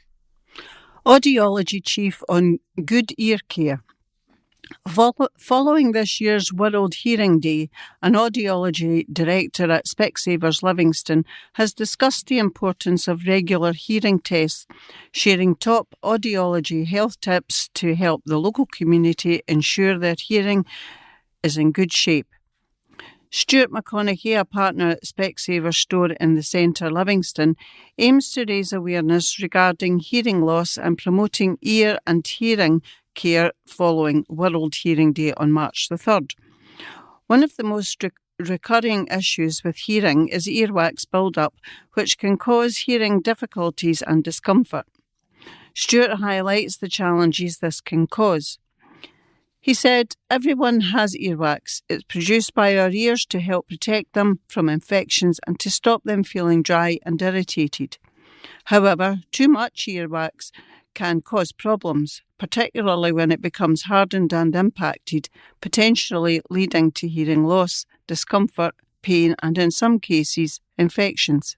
Audiology Chief on Good Ear Care. Following this year's World Hearing Day, an audiology director at Specsavers Livingston has discussed the importance of regular hearing tests, sharing top audiology health tips to help the local community ensure their hearing is in good shape. Stuart McConaughey, a partner at Specsavers store in the centre Livingston, aims to raise awareness regarding hearing loss and promoting ear and hearing care following World Hearing Day on March the 3rd. One of the most recurring issues with hearing is earwax build-up, which can cause hearing difficulties and discomfort. Stuart highlights the challenges this can cause. He said, "Everyone has earwax. It's produced by our ears to help protect them from infections and to stop them feeling dry and irritated. However, too much earwax can cause problems, particularly when it becomes hardened and impacted, potentially leading to hearing loss, discomfort, pain, and in some cases, infections.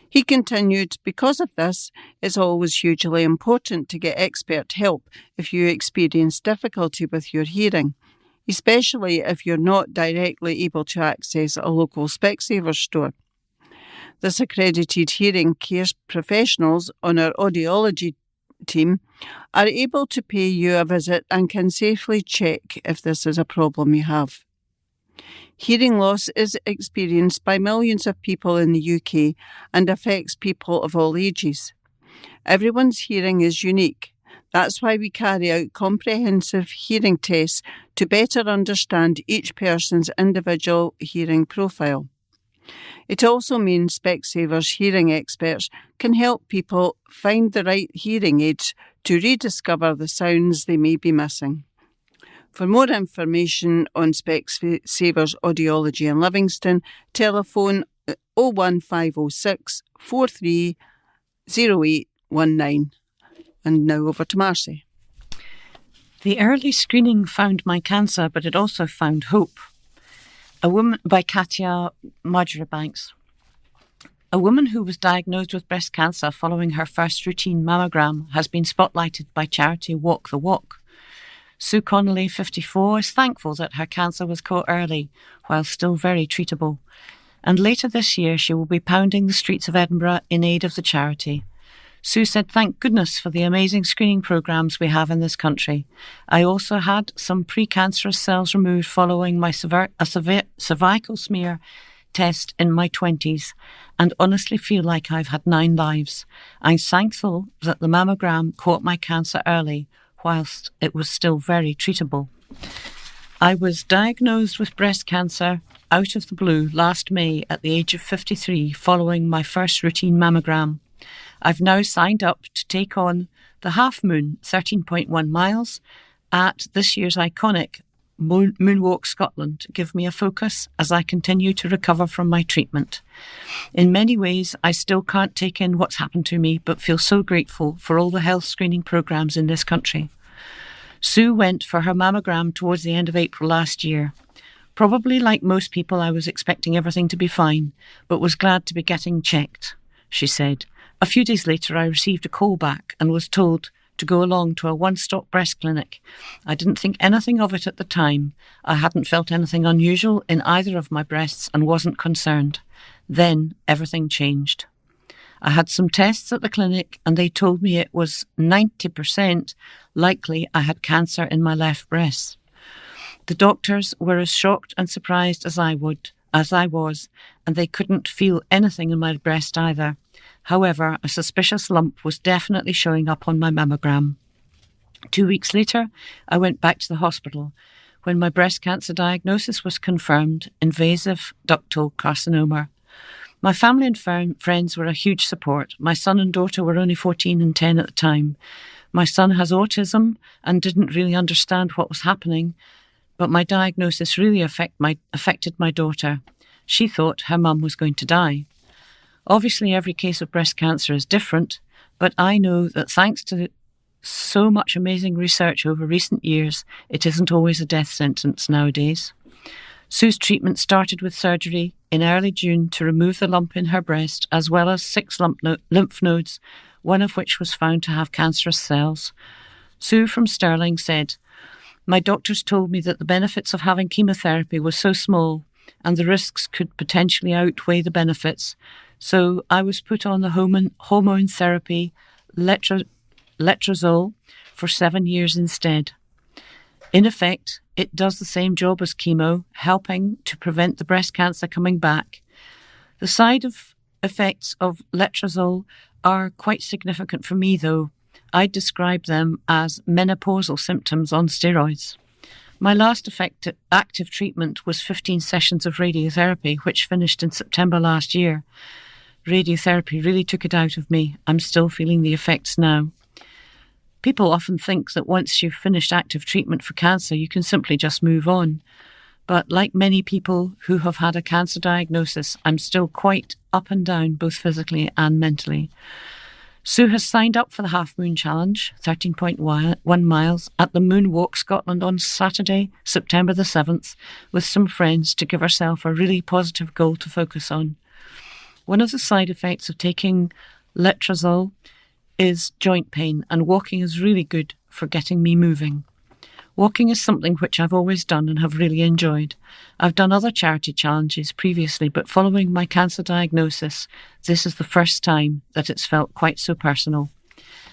He continued, because of this, it's always hugely important to get expert help if you experience difficulty with your hearing, especially if you're not directly able to access a local Specsavers store. This accredited hearing care professionals on our audiology team are able to pay you a visit and can safely check if this is a problem you have. Hearing loss is experienced by millions of people in the UK and affects people of all ages. Everyone's hearing is unique. That's why we carry out comprehensive hearing tests to better understand each person's individual hearing profile. It also means Specsavers hearing experts can help people find the right hearing aids to rediscover the sounds they may be missing. For more information on Specsavers Audiology in Livingston, telephone 01506 430819. And now over to Marcy. The early screening found my cancer, but it also found hope. A woman by Katia Marjoribanks. A woman who was diagnosed with breast cancer following her first routine mammogram has been spotlighted by charity Walk the Walk. Sue Connolly, 54, is thankful that her cancer was caught early, while still very treatable. And later this year, she will be pounding the streets of Edinburgh in aid of the charity. Sue said, "Thank goodness for the amazing screening programmes we have in this country. I also had some precancerous cells removed following my cervical smear test in my 20s and honestly feel like I've had 9 lives. I'm thankful that the mammogram caught my cancer early, whilst it was still very treatable. I was diagnosed with breast cancer out of the blue last May at the age of 53 following my first routine mammogram. I've now signed up to take on the Half Moon, 13.1 miles, at this year's iconic Moonwalk Scotland to give me a focus as I continue to recover from my treatment. In many ways, I still can't take in what's happened to me, but feel so grateful for all the health screening programmes in this country." Sue went for her mammogram towards the end of April last year. "Probably like most people, I was expecting everything to be fine, but was glad to be getting checked," she said. "A few days later, I received a call back and was told to go along to a one-stop breast clinic. I didn't think anything of it at the time. I hadn't felt anything unusual in either of my breasts and wasn't concerned. Then everything changed. I had some tests at the clinic and they told me it was 90% likely I had cancer in my left breast. The doctors were as shocked and surprised as I was, and they couldn't feel anything in my breast either. However, a suspicious lump was definitely showing up on my mammogram. 2 weeks later, I went back to the hospital. When my breast cancer diagnosis was confirmed, invasive ductal carcinoma. My family and friends were a huge support. My son and daughter were only 14 and 10 at the time. My son has autism and didn't really understand what was happening, but my diagnosis really affected my daughter. She thought her mum was going to die. Obviously, every case of breast cancer is different, but I know that thanks to so much amazing research over recent years, it isn't always a death sentence nowadays. Sue's treatment started with surgery in early June to remove the lump in her breast, as well as 6 lymph nodes, one of which was found to have cancerous cells. Sue from Stirling said, "My doctors told me that the benefits of having chemotherapy were so small and the risks could potentially outweigh the benefits. So I was put on the hormone therapy letrozole for 7 years instead. In effect, it does the same job as chemo, helping to prevent the breast cancer coming back. The side effects of letrozole are quite significant for me, though. I describe them as menopausal symptoms on steroids. My last active treatment was 15 sessions of radiotherapy, which finished in September last year. Radiotherapy really took it out of me. I'm still feeling the effects now. People often think that once you've finished active treatment for cancer, you can simply just move on. But like many people who have had a cancer diagnosis, I'm still quite up and down, both physically and mentally. Sue has signed up for the Half Moon Challenge, 13.1 miles, at the Moon Walk Scotland on Saturday, September the 7th, with some friends to give herself a really positive goal to focus on. One of the side effects of taking letrozole is joint pain, and walking is really good for getting me moving. Walking is something which I've always done and have really enjoyed. I've done other charity challenges previously, but following my cancer diagnosis, this is the first time that it's felt quite so personal.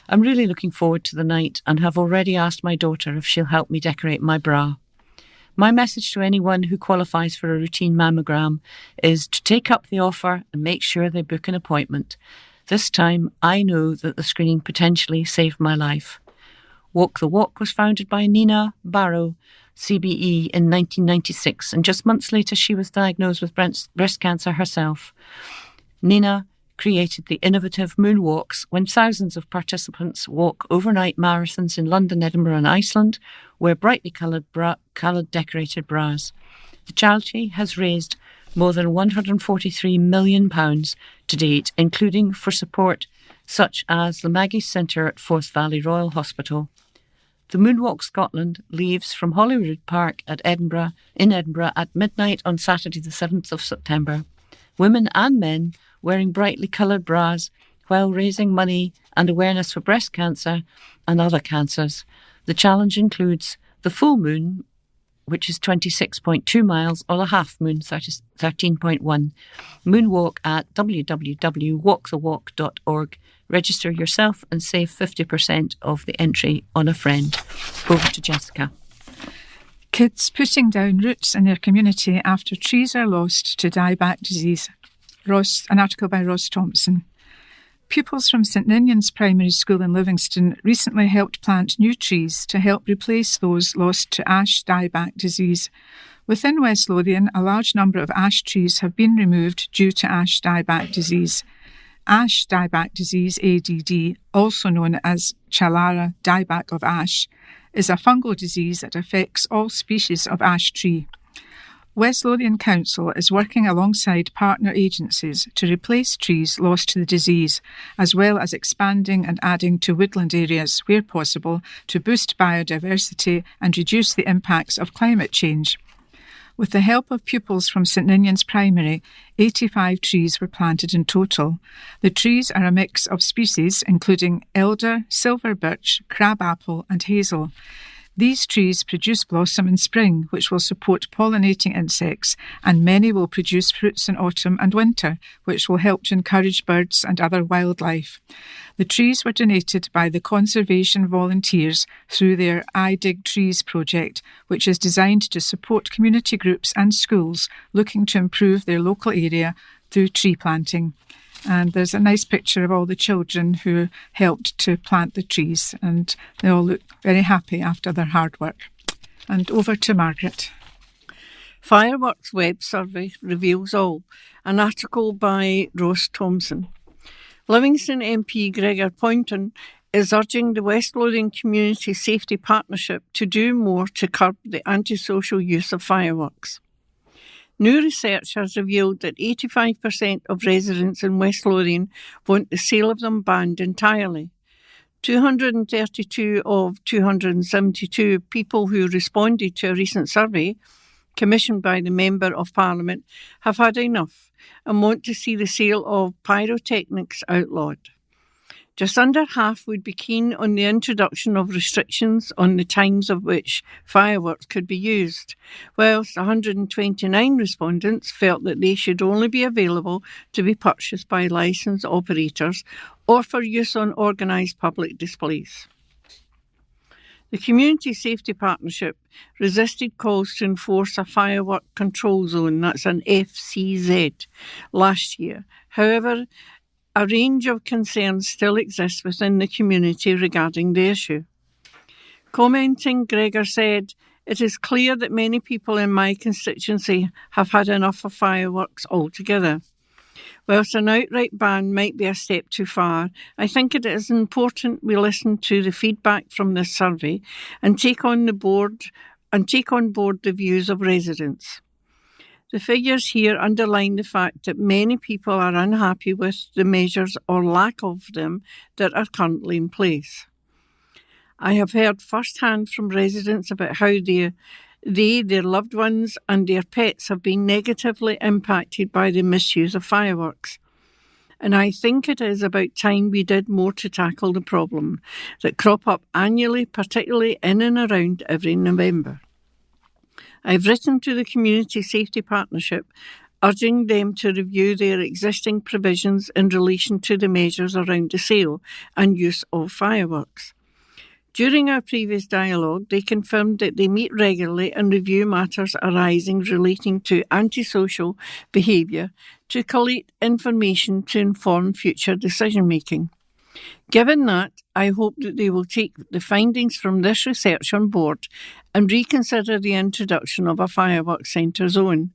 I'm really looking forward to the night and have already asked my daughter if she'll help me decorate my bra. My message to anyone who qualifies for a routine mammogram is to take up the offer and make sure they book an appointment. This time, I know that the screening potentially saved my life. Walk the Walk was founded by Nina Barrow, CBE, in 1996, and just months later she was diagnosed with breast cancer herself. Nina created the innovative Moon Walks when thousands of participants walk overnight marathons in London, Edinburgh and Iceland, wear brightly coloured decorated bras. The charity has raised more than £143 million to date, including for support such as the Maggie's Centre at Forth Valley Royal Hospital. The Moonwalk Scotland leaves from Holyrood Park in Edinburgh at midnight on Saturday the 7th of September. Women and men wearing brightly coloured bras while raising money and awareness for breast cancer and other cancers. The challenge includes the full moon, which is 26.2 miles, or the half moon, 13.1. Moonwalk at www.walkthewalk.org. Register yourself and save 50% of the entry on a friend. Over to Jessica. Kids putting down roots in their community after trees are lost to dieback disease. An article by Ross Thompson. Pupils from St Ninian's Primary School in Livingston recently helped plant new trees to help replace those lost to ash dieback disease. Within West Lothian, a large number of ash trees have been removed due to ash dieback disease. Ash dieback disease, ADD, also known as Chalara dieback of ash, is a fungal disease that affects all species of ash tree. West Lothian Council is working alongside partner agencies to replace trees lost to the disease, as well as expanding and adding to woodland areas where possible to boost biodiversity and reduce the impacts of climate change. With the help of pupils from St Ninian's Primary, 85 trees were planted in total. The trees are a mix of species including elder, silver birch, crabapple and hazel. These trees produce blossom in spring, which will support pollinating insects, and many will produce fruits in autumn and winter, which will help to encourage birds and other wildlife. The trees were donated by the conservation volunteers through their I Dig Trees project, which is designed to support community groups and schools looking to improve their local area through tree planting. And there's a nice picture of all the children who helped to plant the trees, and they all look very happy after their hard work. And over to Margaret. Fireworks Web Survey reveals all. An article by Ross Thompson. Livingston MP Gregor Poynton is urging the West Lothian Community Safety Partnership to do more to curb the antisocial use of fireworks. New research has revealed that 85% of residents in West Lothian want the sale of them banned entirely. 232 of 272 people who responded to a recent survey, commissioned by the Member of Parliament, have had enough and want to see the sale of pyrotechnics outlawed. Just under half would be keen on the introduction of restrictions on the times of which fireworks could be used, whilst 129 respondents felt that they should only be available to be purchased by licensed operators or for use on organised public displays. The Community Safety Partnership resisted calls to enforce a firework control zone, that's an FCZ, last year. However, a range of concerns still exists within the community regarding the issue. Commenting, Gregor said, "It is clear that many people in my constituency have had enough of fireworks altogether. Whilst an outright ban might be a step too far, I think it is important we listen to the feedback from this survey and take on board the views of residents. The figures here underline the fact that many people are unhappy with the measures or lack of them that are currently in place. I have heard firsthand from residents about how their loved ones and their pets have been negatively impacted by the misuse of fireworks. And I think it is about time we did more to tackle the problem that crop up annually, particularly in and around every November. I've written to the Community Safety Partnership urging them to review their existing provisions in relation to the measures around the sale and use of fireworks. During our previous dialogue, they confirmed that they meet regularly and review matters arising relating to antisocial behaviour to collate information to inform future decision-making. Given that, I hope that they will take the findings from this research on board and reconsider the introduction of a fireworks centre zone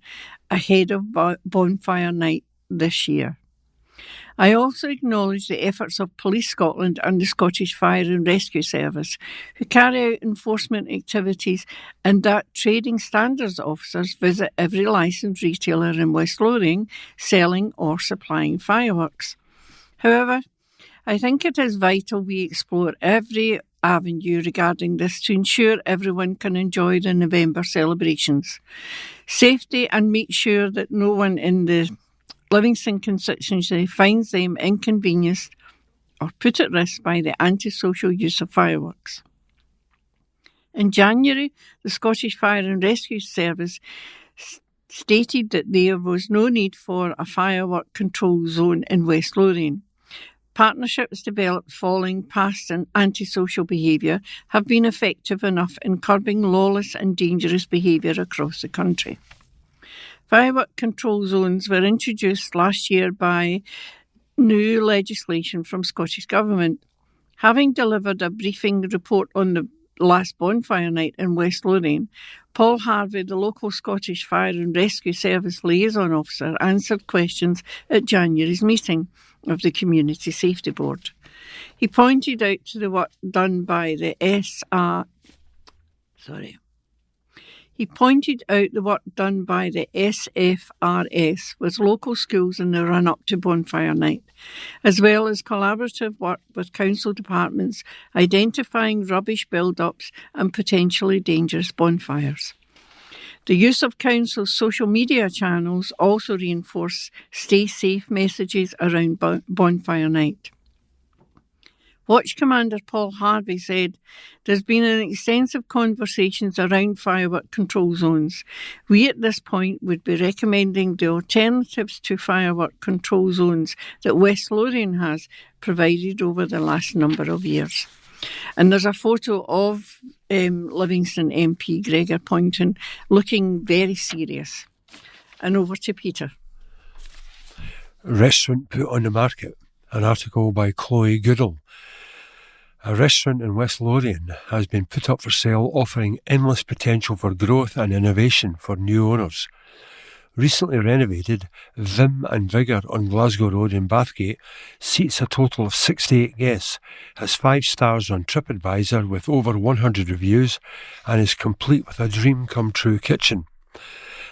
ahead of Bonfire Night this year. I also acknowledge the efforts of Police Scotland and the Scottish Fire and Rescue Service, who carry out enforcement activities, and that trading standards officers visit every licensed retailer in West Lothian selling or supplying fireworks. However, I think it is vital we explore every avenue regarding this to ensure everyone can enjoy the November celebrations. Safety, and make sure that no one in the Livingston constituency finds them inconvenienced or put at risk by the antisocial use of fireworks. In January, the Scottish Fire and Rescue Service stated that there was no need for a firework control zone in West Lothian. Partnerships developed following past and antisocial behaviour have been effective enough in curbing lawless and dangerous behaviour across the country. Firework control zones were introduced last year by new legislation from Scottish Government. Having delivered a briefing report on the last bonfire night in West Lothian, Paul Harvey, the local Scottish Fire and Rescue Service liaison officer, answered questions at January's meeting of the Community Safety Board. He pointed out to the work done by the SFRS with local schools in the run-up to Bonfire Night, as well as collaborative work with council departments identifying rubbish build-ups and potentially dangerous bonfires. The use of council's social media channels also reinforce stay safe messages around Bonfire Night. Watch Commander Paul Harvey said, "There's been an extensive conversations around firework control zones. We at this point would be recommending the alternatives to firework control zones that West Lothian has provided over the last number of years." And there's a photo of Livingston MP Gregor Poynton looking very serious. And over to Peter. Restaurant put on the market, an article by Chloe Goodall. A restaurant in West Lothian has been put up for sale, offering endless potential for growth and innovation for new owners. Recently renovated, Vim and Vigour on Glasgow Road in Bathgate seats a total of 68 guests, has 5 stars on TripAdvisor with over 100 reviews, and is complete with a dream-come-true kitchen.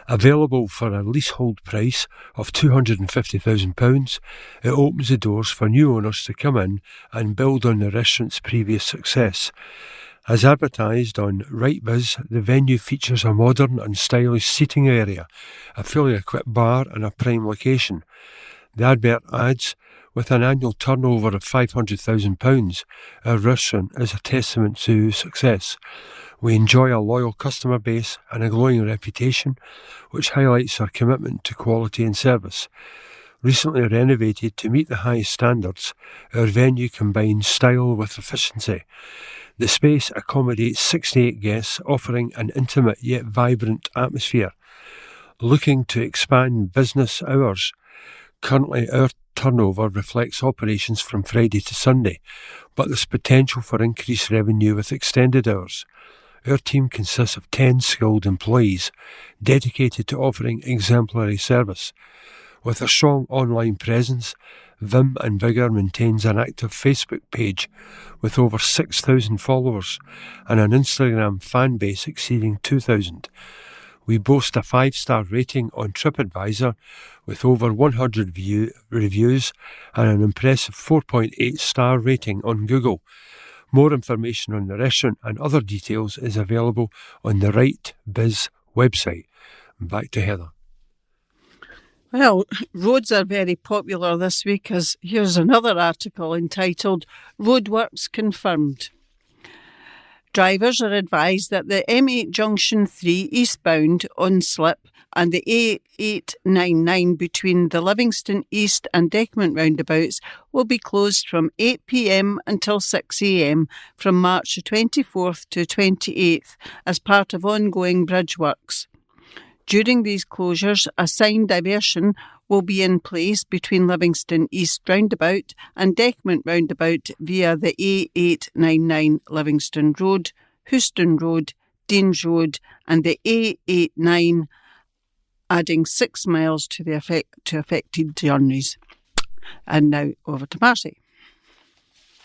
Available for a leasehold price of £250,000, it opens the doors for new owners to come in and build on the restaurant's previous success. As advertised on RightBiz, the venue features a modern and stylish seating area, a fully equipped bar and a prime location. The advert adds, "With an annual turnover of £500,000, our restaurant is a testament to success. We enjoy a loyal customer base and a glowing reputation, which highlights our commitment to quality and service. Recently renovated to meet the highest standards, our venue combines style with efficiency. The space accommodates 68 guests, offering an intimate yet vibrant atmosphere. Looking to expand business hours? Currently, our turnover reflects operations from Friday to Sunday, but there's potential for increased revenue with extended hours. Our team consists of 10 skilled employees dedicated to offering exemplary service. With a strong online presence, Vim and Vigour maintains an active Facebook page with over 6,000 followers and an Instagram fan base exceeding 2,000. We boast a 5-star rating on TripAdvisor with over 100 reviews and an impressive 4.8-star rating on Google. More information on the restaurant and other details is available on the Right Biz website. Back to Heather. Well, roads are very popular this week, as here's another article entitled Roadworks Confirmed. Drivers are advised that the M8 Junction 3 eastbound on slip and the A899 between the Livingston East and Deckermont roundabouts will be closed from 8 p.m. until 6 a.m. from March the 24th to 28th as part of ongoing bridge works. During these closures, a sign diversion will be in place between Livingston East roundabout and Deckermont roundabout via the A899 Livingston Road, Houston Road, Deans Road and the A89, adding 6 miles to the affected journeys. And now over to Marcy.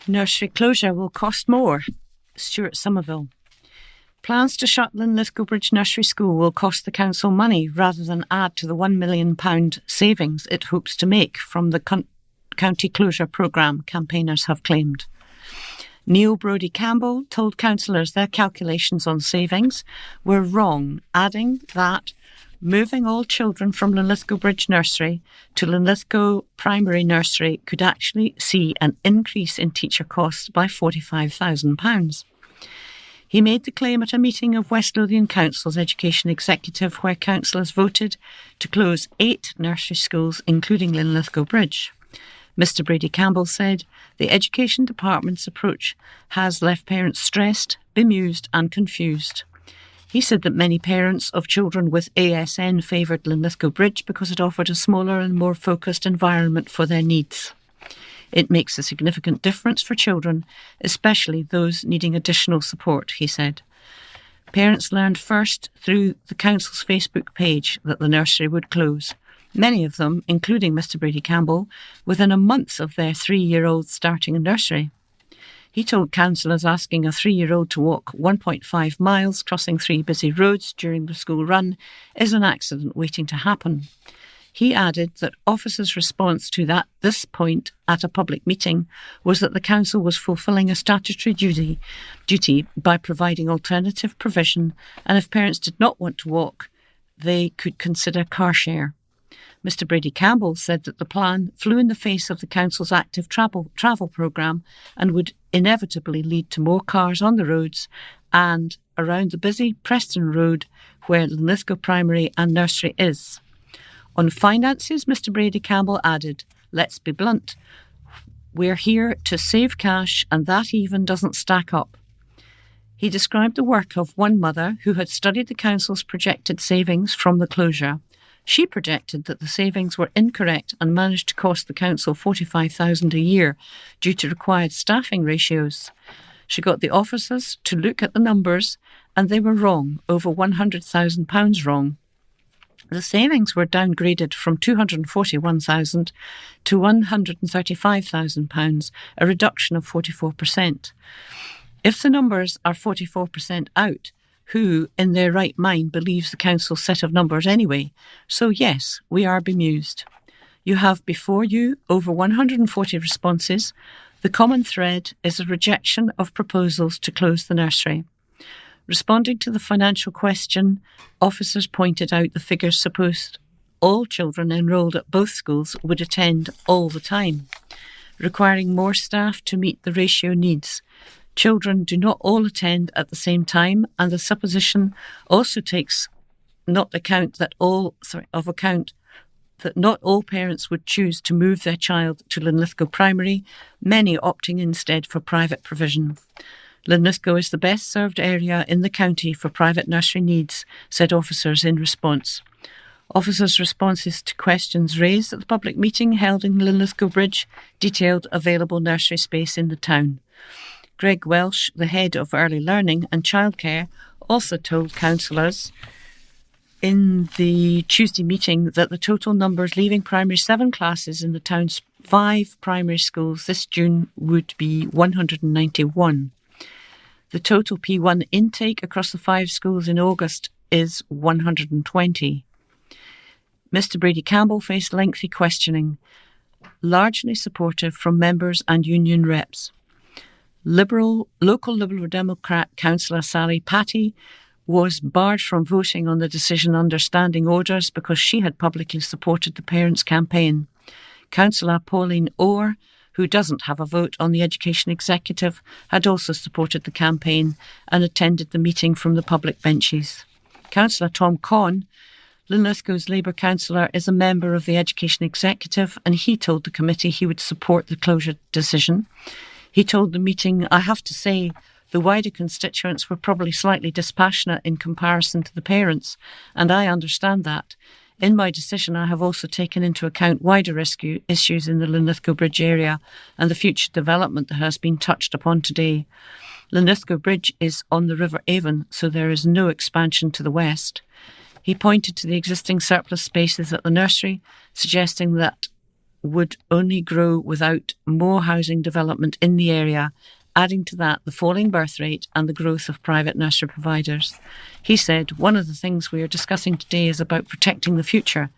Nursery closure will cost more. Stuart Somerville. Plans to shut Linlithgow Bridge Nursery School will cost the council money rather than add to the £1 million savings it hopes to make from the county closure programme, campaigners have claimed. Neil Brodie Campbell told councillors their calculations on savings were wrong, adding that moving all children from Linlithgow Bridge Nursery to Linlithgow Primary Nursery could actually see an increase in teacher costs by £45,000. He made the claim at a meeting of West Lothian Council's Education Executive where councillors voted to close 8 nursery schools, including Linlithgow Bridge. Mr Brady Campbell said the Education Department's approach has left parents stressed, bemused and confused. He said that many parents of children with ASN favoured Linlithgow Bridge because it offered a smaller and more focused environment for their needs. It makes a significant difference for children, especially those needing additional support, he said. Parents learned first through the council's Facebook page that the nursery would close. Many of them, including Mr Brady Campbell, within a month of their 3-year-old starting a nursery. He told councillors asking a 3-year-old to walk 1.5 miles, crossing 3 busy roads during the school run, is an accident waiting to happen. He added that officers' response to this point at a public meeting was that the council was fulfilling a statutory duty by providing alternative provision, and if parents did not want to walk, they could consider car share. Mr Brady Campbell said that the plan flew in the face of the council's active travel programme and would inevitably lead to more cars on the roads and around the busy Preston Road where Linlithgow Primary and Nursery is. On finances, Mr Brady Campbell added, "Let's be blunt, we're here to save cash and that even doesn't stack up." He described the work of one mother who had studied the council's projected savings from the closure. She projected that the savings were incorrect and managed to cost the council $45,000 a year due to required staffing ratios. She got the officers to look at the numbers and they were wrong, over £100,000 wrong. The savings were downgraded from £241,000 to £135,000, a reduction of 44%. If the numbers are 44% out, who in their right mind believes the council's set of numbers anyway? So yes, we are bemused. You have before you over 140 responses. The common thread is a rejection of proposals to close the nursery. Responding to the financial question, officers pointed out the figures supposed all children enrolled at both schools would attend all the time, requiring more staff to meet the ratio needs. Children do not all attend at the same time, and the supposition also takes account that not all parents would choose to move their child to Linlithgow Primary, many opting instead for private provision. Linlithgow is the best served area in the county for private nursery needs, said officers in response. Officers' responses to questions raised at the public meeting held in Linlithgow Bridge detailed available nursery space in the town. Greg Welsh, the head of early learning and childcare, also told councillors in the Tuesday meeting that the total numbers leaving primary 7 classes in the town's 5 primary schools this June would be 191. The total P1 intake across the 5 schools in August is 120. Mr. Brady Campbell faced lengthy questioning, largely supportive from members and union reps. Local Liberal Democrat councillor Sally Patty was barred from voting on the decision under standing orders because she had publicly supported the parents' campaign. Councillor Pauline Orr, who doesn't have a vote on the Education Executive, had also supported the campaign and attended the meeting from the public benches. Councillor Tom Conn, Linlithgow's Labour councillor, is a member of the Education Executive, and he told the committee he would support the closure decision. He told the meeting, "I have to say, the wider constituents were probably slightly dispassionate in comparison to the parents, and I understand that. In my decision, I have also taken into account wider issues in the Linlithgow Bridge area and the future development that has been touched upon today. Linlithgow Bridge is on the River Avon, so there is no expansion to the west." He pointed to the existing surplus spaces at the nursery, suggesting that would only grow without more housing development in the area, adding to that the falling birth rate and the growth of private nursery providers. He said, "One of the things we are discussing today is about protecting the future.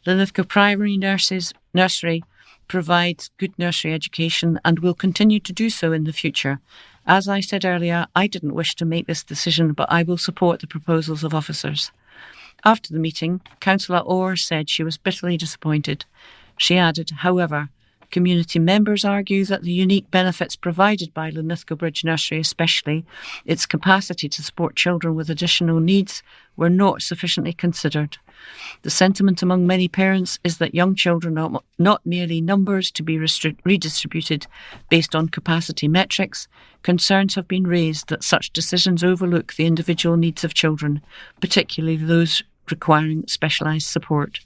Linlithgow Primary Nursery provides good nursery education and will continue to do so in the future. As I said earlier, I didn't wish to make this decision, but I will support the proposals of officers." After the meeting, Councillor Orr said she was bitterly disappointed. She added, "However, community members argue that the unique benefits provided by Linlithgow Bridge Nursery, especially its capacity to support children with additional needs, were not sufficiently considered. The sentiment among many parents is that young children are not merely numbers to be redistributed based on capacity metrics. Concerns have been raised that such decisions overlook the individual needs of children, particularly those requiring specialised support."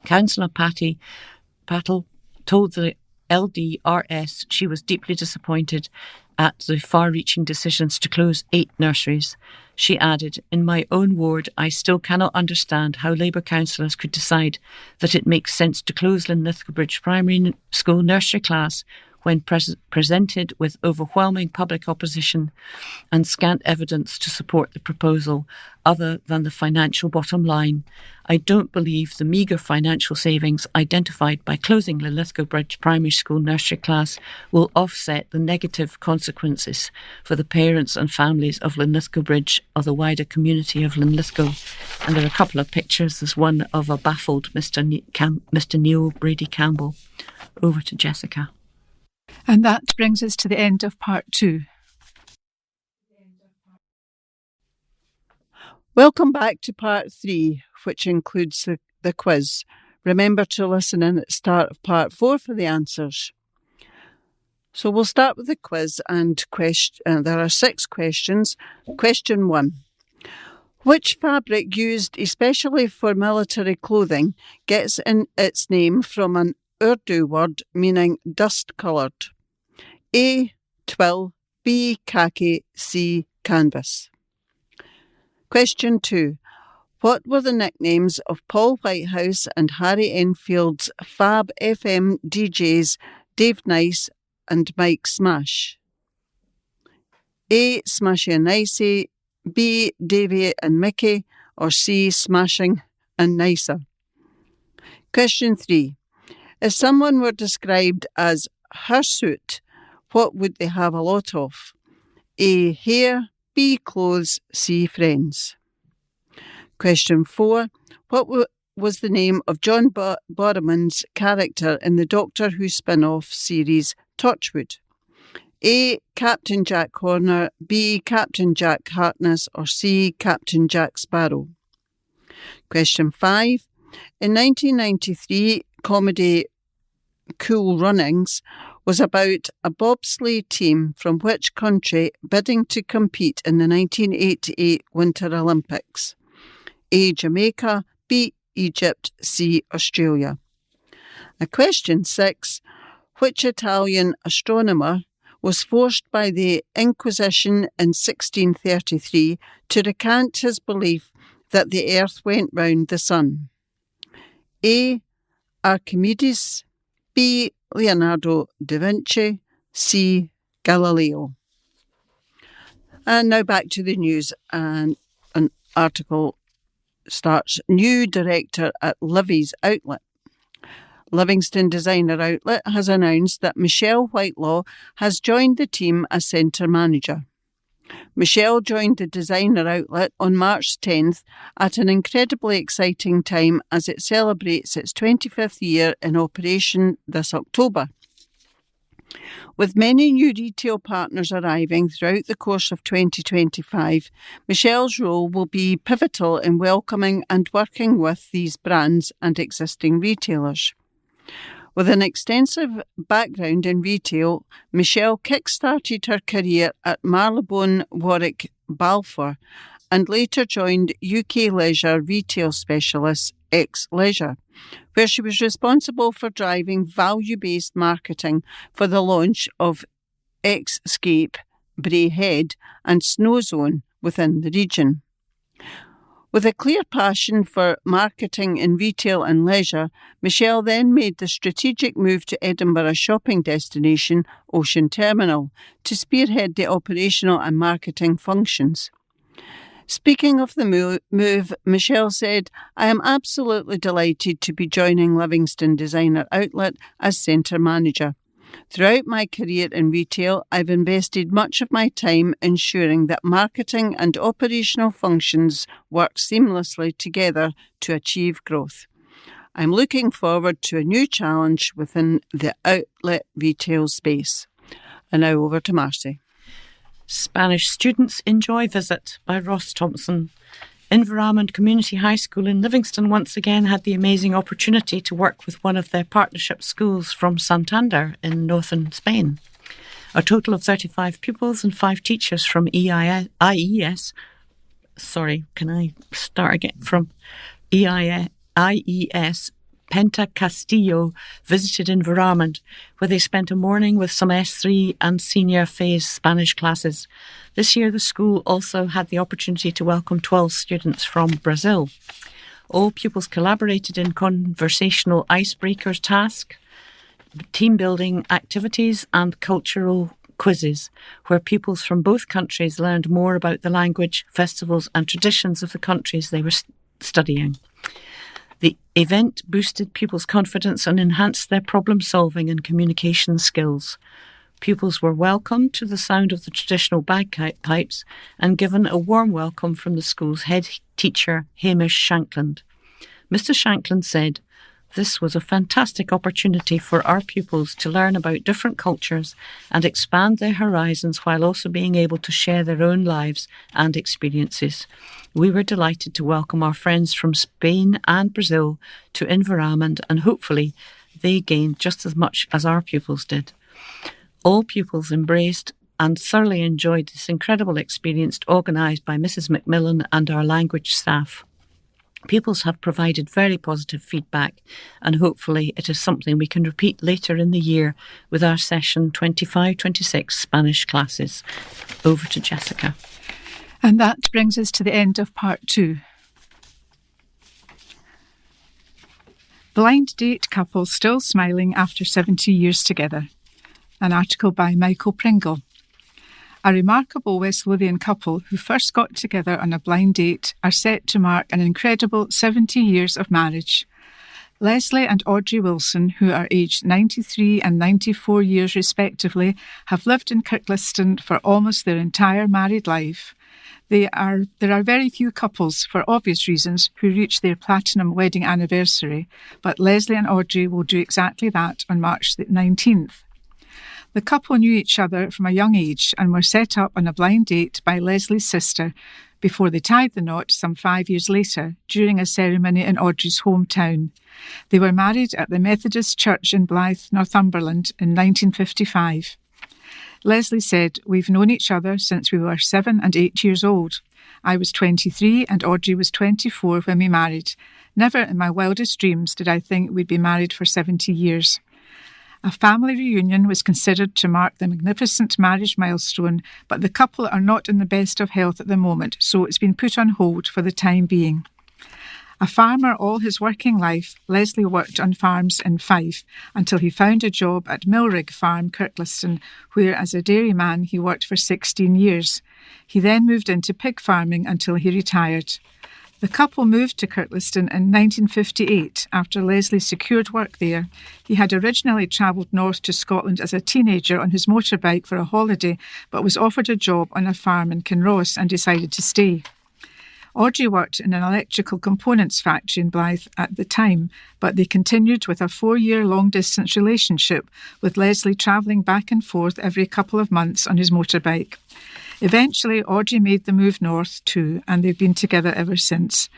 Councillor Pattle told the LDRS she was deeply disappointed at the far-reaching decisions to close 8 nurseries. She added, "In my own ward, I still cannot understand how Labour councillors could decide that it makes sense to close Linlithgow Bridge Primary School nursery class when presented with overwhelming public opposition and scant evidence to support the proposal other than the financial bottom line. I don't believe the meagre financial savings identified by closing Linlithgow Bridge Primary School nursery class will offset the negative consequences for the parents and families of Linlithgow Bridge or the wider community of Linlithgow." And there are a couple of pictures. There's one of a baffled Mr. Neil Brady Campbell. Over to Jessica. And that brings us to the end of part 2. Welcome back to part 3, which includes the quiz. Remember to listen in at the start of part 4 for the answers. So we'll start with the quiz, and there are 6 questions. Question 1. Which fabric used especially for military clothing gets its name from an Urdu word meaning dust-coloured? A. Twill, B. Khaki, C. Canvas. Question 2. What were the nicknames of Paul Whitehouse and Harry Enfield's Fab FM DJs Dave Nice and Mike Smash? A. Smashy and Nicey, B. Davey and Mickey, or C. Smashing and Nicer? Question 3. If someone were described as hirsute, what would they have a lot of? A. Hair, B. Clothes, C. Friends. Question 4. What was the name of John Borman's character in the Doctor Who spin-off series Torchwood? A. Captain Jack Horner, B. Captain Jack Harkness, or C. Captain Jack Sparrow? Question 5. In 1993, comedy Cool Runnings was about a bobsleigh team from which country bidding to compete in the 1988 Winter Olympics? A. Jamaica, B. Egypt, C. Australia. Question 6. Which Italian astronomer was forced by the Inquisition in 1633 to recant his belief that the Earth went round the Sun? A. Archimedes, B. Leonardo da Vinci, C. Galileo. And now back to the news, and article starts, new director at Livy's Outlet. Livingston Designer Outlet has announced that Michelle Whitelaw has joined the team as centre manager. Michelle joined the Designer Outlet on March 10th at an incredibly exciting time as it celebrates its 25th year in operation this October. With many new retail partners arriving throughout the course of 2025, Michelle's role will be pivotal in welcoming and working with these brands and existing retailers. With an extensive background in retail, Michelle kick-started her career at Marylebone Warwick Balfour and later joined UK leisure retail specialist X Leisure, where she was responsible for driving value-based marketing for the launch of Xscape, Bray Head and Snowzone within the region. With a clear passion for marketing in retail and leisure, Michelle then made the strategic move to Edinburgh shopping destination Ocean Terminal to spearhead the operational and marketing functions. Speaking of the move, Michelle said, "I am absolutely delighted to be joining Livingston Designer Outlet as centre manager. Throughout my career in retail, I've invested much of my time ensuring that marketing and operational functions work seamlessly together to achieve growth. I'm looking forward to a new challenge within the outlet retail space." And now over to Marcy. Spanish Students Enjoy Visit by Ross Thompson. Environment Community High School in Livingston once again had the amazing opportunity to work with one of their partnership schools from Santander in northern Spain. A total of 35 pupils and 5 teachers from IES Penta Castillo visited Environment, where they spent a morning with some S3 and senior phase Spanish classes. This year the school also had the opportunity to welcome 12 students from Brazil. All pupils collaborated in conversational icebreakers task, team building activities and cultural quizzes, where pupils from both countries learned more about the language, festivals and traditions of the countries they were studying. The event boosted pupils' confidence and enhanced their problem-solving and communication skills. Pupils were welcomed to the sound of the traditional bagpipes and given a warm welcome from the school's head teacher, Hamish Shankland. Mr. Shankland said, "This was a fantastic opportunity for our pupils to learn about different cultures and expand their horizons while also being able to share their own lives and experiences. We were delighted to welcome our friends from Spain and Brazil to Environment, and hopefully they gained just as much as our pupils did." All pupils embraced and thoroughly enjoyed this incredible experience organised by Mrs. Macmillan and our language staff. Pupils have provided very positive feedback, and hopefully it is something we can repeat later in the year with our session 25-26 Spanish classes. Over to Jessica. And that brings us to the end of part 2. Blind date couple still smiling after 70 years together. An article by Michael Pringle. A remarkable West Lothian couple who first got together on a blind date are set to mark an incredible 70 years of marriage. Leslie and Audrey Wilson, who are aged 93 and 94 years respectively, have lived in Kirkliston for almost their entire married life. There are very few couples, for obvious reasons, who reach their platinum wedding anniversary, but Leslie and Audrey will do exactly that on March the 19th. The couple knew each other from a young age and were set up on a blind date by Leslie's sister before they tied the knot some 5 years later during a ceremony in Audrey's hometown. They were married at the Methodist Church in Blyth, Northumberland in 1955. Leslie said, "We've known each other since we were 7 and 8 years old. I was 23 and Audrey was 24 when we married. Never in my wildest dreams did I think we'd be married for 70 years. A family reunion was considered to mark the magnificent marriage milestone, but the couple are not in the best of health at the moment, so it's been put on hold for the time being. A farmer all his working life, Leslie worked on farms in Fife until he found a job at Millrig Farm, Kirkliston, where as a dairyman he worked for 16 years. He then moved into pig farming until he retired. The couple moved to Kirkliston in 1958 after Leslie secured work there. He had originally travelled north to Scotland as a teenager on his motorbike for a holiday, but was offered a job on a farm in Kinross and decided to stay. Audrey worked in an electrical components factory in Blyth at the time, but they continued with a 4-year long-distance relationship, with Leslie travelling back and forth every couple of months on his motorbike. Eventually, Audrey made the move north too, and they've been together ever since.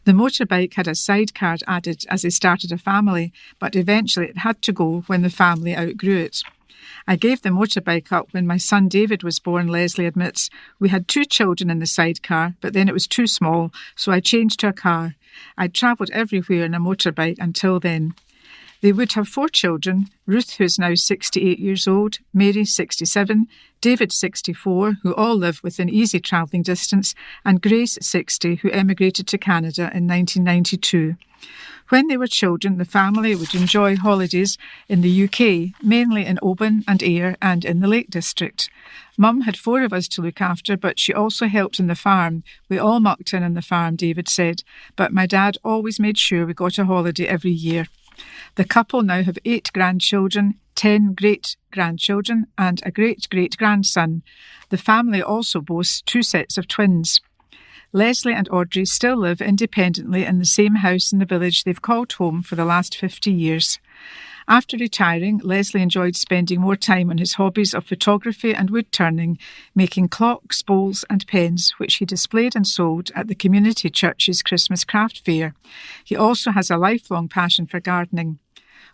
The motorbike had a sidecar added as they started a family, but eventually it had to go when the family outgrew it. I gave the motorbike up when my son David was born, Leslie admits. We had 2 children in the sidecar, but then it was too small, so I changed to a car. I'd travelled everywhere in a motorbike until then. They would have 4 children, Ruth, who is now 68 years old, Mary, 67, David, 64, who all live within easy travelling distance, and Grace, 60, who emigrated to Canada in 1992. When they were children, the family would enjoy holidays in the UK, mainly in Oban and Ayr and in the Lake District. Mum had 4 of us to look after, but she also helped in the farm. We all mucked in on the farm, David said, but my dad always made sure we got a holiday every year. The couple now have 8 grandchildren, 10 great-grandchildren and a great-great-grandson. The family also boasts 2 sets of twins. Leslie and Audrey still live independently in the same house in the village they've called home for the last 50 years. After retiring, Leslie enjoyed spending more time on his hobbies of photography and wood turning, making clocks, bowls and pens, which he displayed and sold at the community church's Christmas craft fair. He also has a lifelong passion for gardening.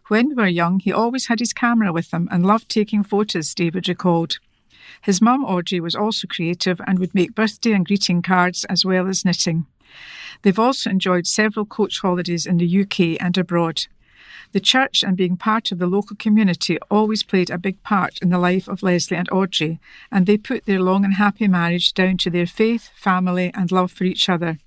When we were young, he always had his camera with him and loved taking photos, David recalled. His mum, Audrey, was also creative and would make birthday and greeting cards as well as knitting. They've also enjoyed several coach holidays in the UK and abroad. The church and being part of the local community always played a big part in the life of Leslie and Audrey, and they put their long and happy marriage down to their faith, family and love for each other.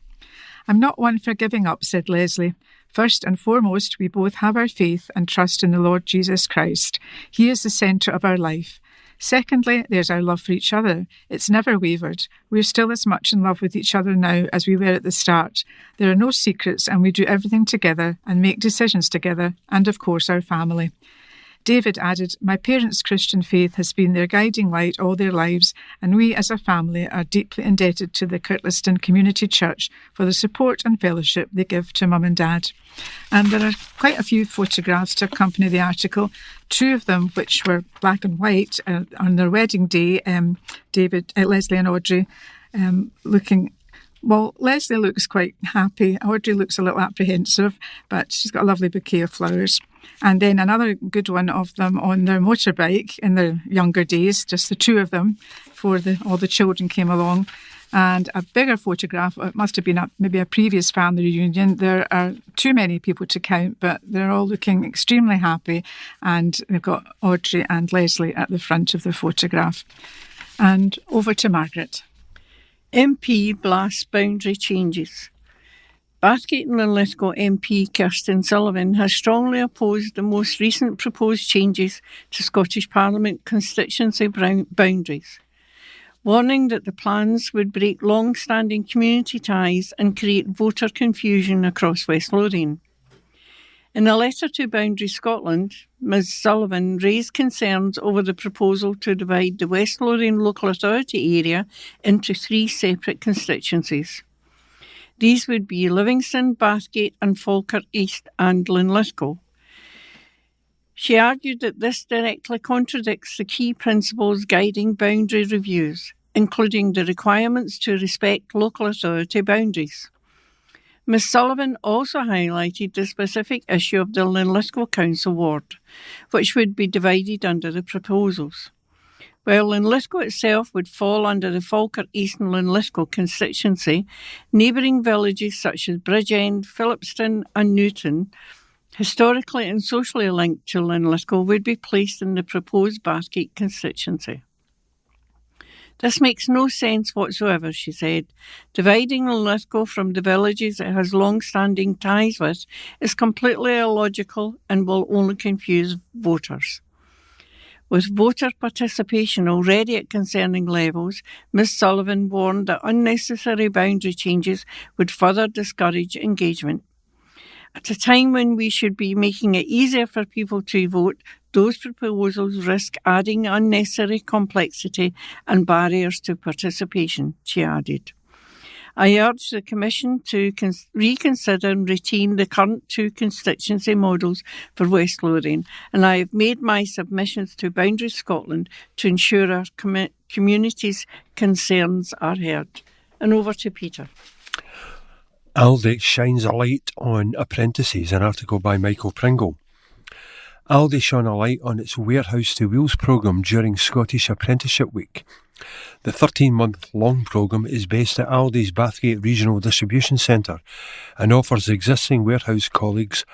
"I'm not one for giving up," said Leslie. "First and foremost, we both have our faith and trust in the Lord Jesus Christ. He is the centre of our life. Secondly, there's our love for each other. It's never wavered. We're still as much in love with each other now as we were at the start. There are no secrets and we do everything together and make decisions together, and of course our family." David added, "My parents' Christian faith has been their guiding light all their lives, and we as a family are deeply indebted to the Kirkliston Community Church for the support and fellowship they give to Mum and Dad." And there are quite a few photographs to accompany the article, 2 of them which were black and white on their wedding day, Leslie and Audrey looking. Well, Leslie looks quite happy. Audrey looks a little apprehensive, but she's got a lovely bouquet of flowers. And then another good one of them on their motorbike in their younger days, just the 2 of them, before all the children came along. And a bigger photograph, it must have been maybe a previous family reunion. There are too many people to count, but they're all looking extremely happy. And they've got Audrey and Leslie at the front of the photograph. And over to Margaret. MP blasts boundary changes. Bathgate and Linlithgow MP Kirsten Sullivan has strongly opposed the most recent proposed changes to Scottish Parliament constituency boundaries, warning that the plans would break long-standing community ties and create voter confusion across West Lothian. In a letter to Boundary Scotland, Ms Sullivan raised concerns over the proposal to divide the West Lothian local authority area into 3 separate constituencies. These would be Livingston, Bathgate and Falkirk East and Linlithgow. She argued that this directly contradicts the key principles guiding boundary reviews, including the requirements to respect local authority boundaries. Ms Sullivan also highlighted the specific issue of the Linlithgow Council ward, which would be divided under the proposals. While Linlithgow itself would fall under the Falkirk East and Linlithgow constituency, neighbouring villages such as Bridgend, Phillipston and Newton, historically and socially linked to Linlithgow, would be placed in the proposed Bathgate constituency. This makes no sense whatsoever, she said. Dividing Lithgow from the villages it has long-standing ties with is completely illogical and will only confuse voters. With voter participation already at concerning levels, Ms Sullivan warned that unnecessary boundary changes would further discourage engagement. At a time when we should be making it easier for people to vote, those proposals risk adding unnecessary complexity and barriers to participation, she added. I urge the Commission to reconsider and retain the current 2 constituency models for West Lothian, and I have made my submissions to Boundaries Scotland to ensure our community's concerns are heard. And over to Peter. Aldi shines a light on apprentices, an article by Michael Pringle. Aldi shone a light on its Warehouse to Wheels programme during Scottish Apprenticeship Week. The 13-month-long programme is based at Aldi's Bathgate Regional Distribution Centre and offers existing warehouse colleagues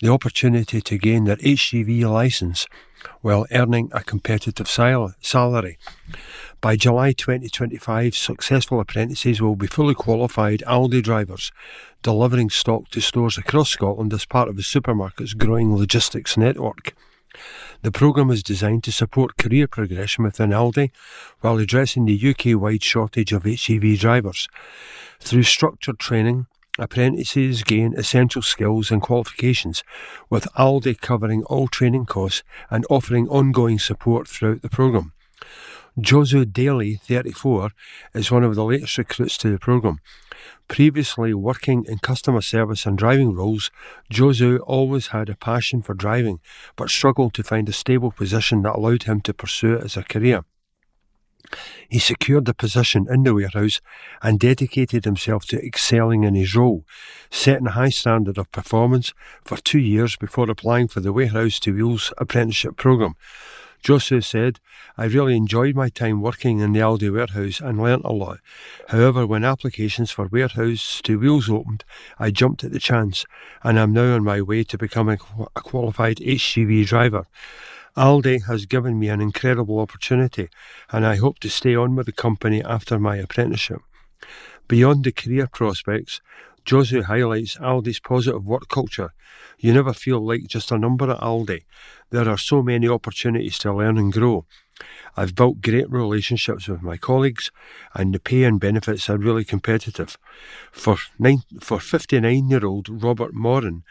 the opportunity to gain their HGV licence while earning a competitive salary. By July 2025, successful apprentices will be fully qualified Aldi drivers, delivering stock to stores across Scotland as part of the supermarket's growing logistics network. The programme is designed to support career progression within Aldi while addressing the UK-wide shortage of HGV drivers. Through structured training, apprentices gain essential skills and qualifications, with Aldi covering all training costs and offering ongoing support throughout the programme. Josu Daly, 34, is one of the latest recruits to the programme. Previously working in customer service and driving roles, Josu always had a passion for driving, but struggled to find a stable position that allowed him to pursue it as a career. He secured the position in the warehouse and dedicated himself to excelling in his role, setting a high standard of performance for 2 years before applying for the Warehouse to Wheels apprenticeship programme. Josu said, I really enjoyed my time working in the Aldi warehouse and learnt a lot. However, when applications for Warehouse to Wheels opened, I jumped at the chance and I'm now on my way to becoming a qualified HGV driver. Aldi has given me an incredible opportunity and I hope to stay on with the company after my apprenticeship. Beyond the career prospects, Josu highlights Aldi's positive work culture. You never feel like just a number at Aldi. There are so many opportunities to learn and grow. I've built great relationships with my colleagues and the pay and benefits are really competitive. For 59-year-old Robert Moran,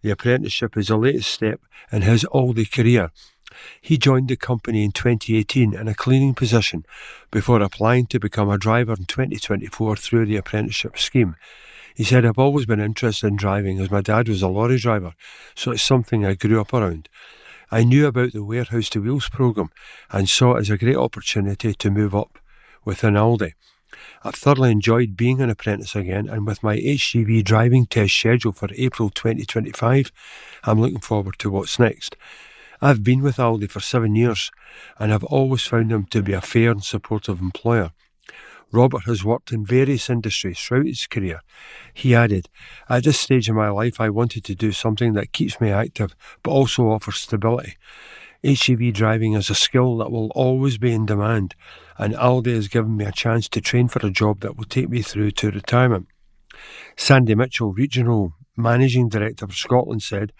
the apprenticeship is the latest step in his Aldi career. He joined the company in 2018 in a cleaning position before applying to become a driver in 2024 through the apprenticeship scheme. He said, I've always been interested in driving as my dad was a lorry driver, so it's something I grew up around. I knew about the Warehouse to Wheels programme and saw it as a great opportunity to move up within Aldi. I've thoroughly enjoyed being an apprentice again, and with my HGV driving test scheduled for April 2025, I'm looking forward to what's next. I've been with Aldi for 7 years and I've always found them to be a fair and supportive employer. Robert has worked in various industries throughout his career. He added, at this stage in my life I wanted to do something that keeps me active but also offers stability. HGV driving is a skill that will always be in demand and Aldi has given me a chance to train for a job that will take me through to retirement. Sandy Mitchell, Regional Managing Director for Scotland, said,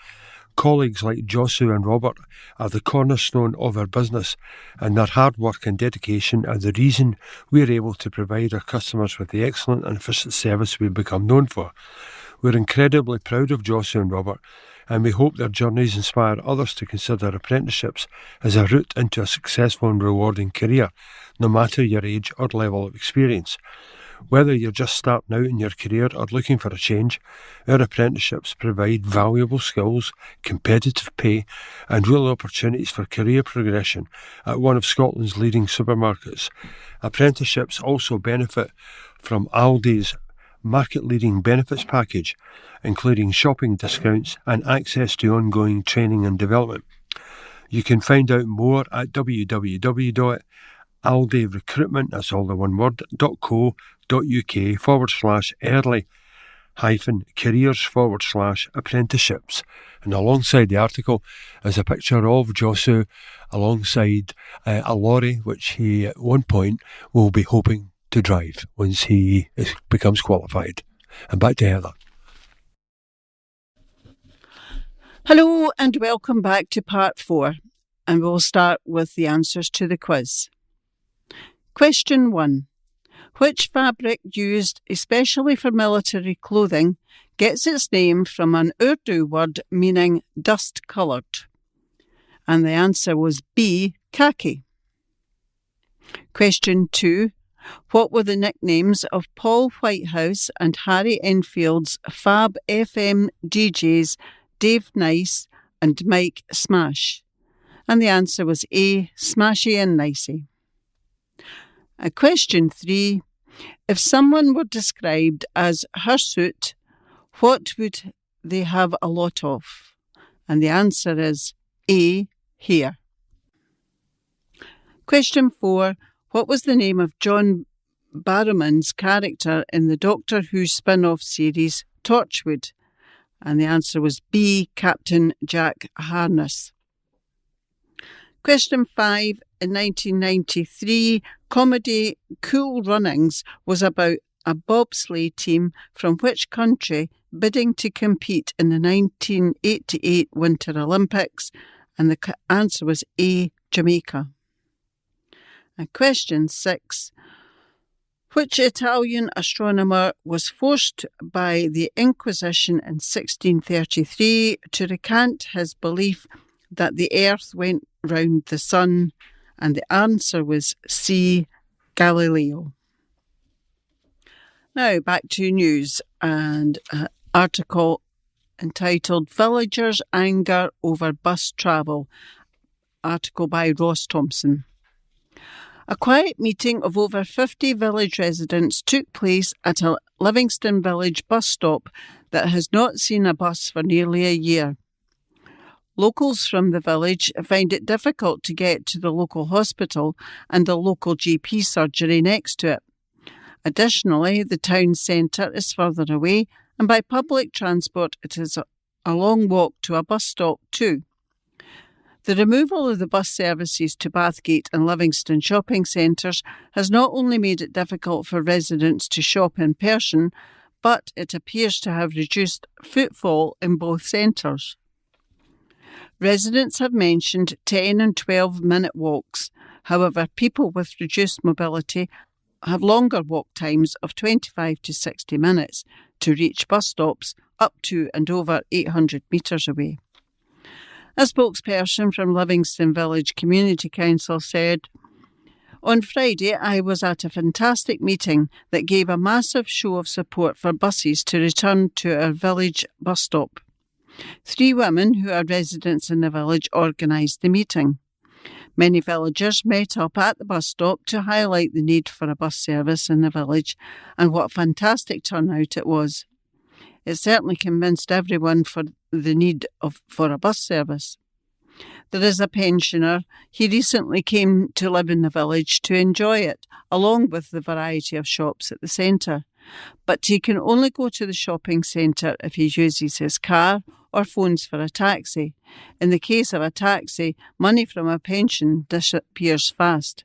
colleagues like Josu and Robert are the cornerstone of our business and their hard work and dedication are the reason we are able to provide our customers with the excellent and efficient service we've become known for. We're incredibly proud of Josu and Robert and we hope their journeys inspire others to consider apprenticeships as a route into a successful and rewarding career, no matter your age or level of experience. Whether you're just starting out in your career or looking for a change, our apprenticeships provide valuable skills, competitive pay and real opportunities for career progression at one of Scotland's leading supermarkets. Apprenticeships also benefit from Aldi's market-leading benefits package, including shopping discounts and access to ongoing training and development. You can find out more at www.aldirecruitment, that's all the one word, .co.uk/early careers/apprenticeships. And alongside the article is a picture of Josu alongside a lorry which he at one point will be hoping to drive once he becomes qualified. And back to Heather. Hello and welcome back to part 4, and we'll start with the answers to the quiz. Question 1. Which fabric used especially for military clothing gets its name from an Urdu word meaning dust-coloured? And the answer was B, khaki. Question 2. What were the nicknames of Paul Whitehouse and Harry Enfield's Fab FM DJs Dave Nice and Mike Smash? And the answer was A, Smashy and Nicey. Question 3. If someone were described as hirsute, what would they have a lot of? And the answer is A, hair. Question 4. What was the name of John Barrowman's character in the Doctor Who spin-off series Torchwood? And the answer was B, Captain Jack Harness. Question 5. In 1993, comedy Cool Runnings was about a bobsleigh team from which country bidding to compete in the 1988 Winter Olympics? And the answer was A, Jamaica. And question 6. Which Italian astronomer was forced by the Inquisition in 1633 to recant his belief that the Earth went round the Sun? And the answer was C, Galileo. Now back to news and an article entitled Villagers' Anger Over Bus Travel. Article by Ross Thompson. A quiet meeting of over 50 village residents took place at a Livingston village bus stop that has not seen a bus for nearly a year. Locals from the village find it difficult to get to the local hospital and the local GP surgery next to it. Additionally, the town centre is further away, and by public transport it is a long walk to a bus stop too. The removal of the bus services to Bathgate and Livingston shopping centres has not only made it difficult for residents to shop in person, but it appears to have reduced footfall in both centres. Residents have mentioned 10 and 12-minute walks. However, people with reduced mobility have longer walk times of 25 to 60 minutes to reach bus stops up to and over 800 metres away. A spokesperson from Livingston Village Community Council said, "On Friday, I was at a fantastic meeting that gave a massive show of support for buses to return to our village bus stop. 3 women who are residents in the village organised the meeting. Many villagers met up at the bus stop to highlight the need for a bus service in the village and what a fantastic turnout it was. It certainly convinced everyone for the need for a bus service. There is a pensioner. He recently came to live in the village to enjoy it, along with the variety of shops at the centre. But he can only go to the shopping centre if he uses his car or phones for a taxi. In the case of a taxi, money from a pension disappears fast.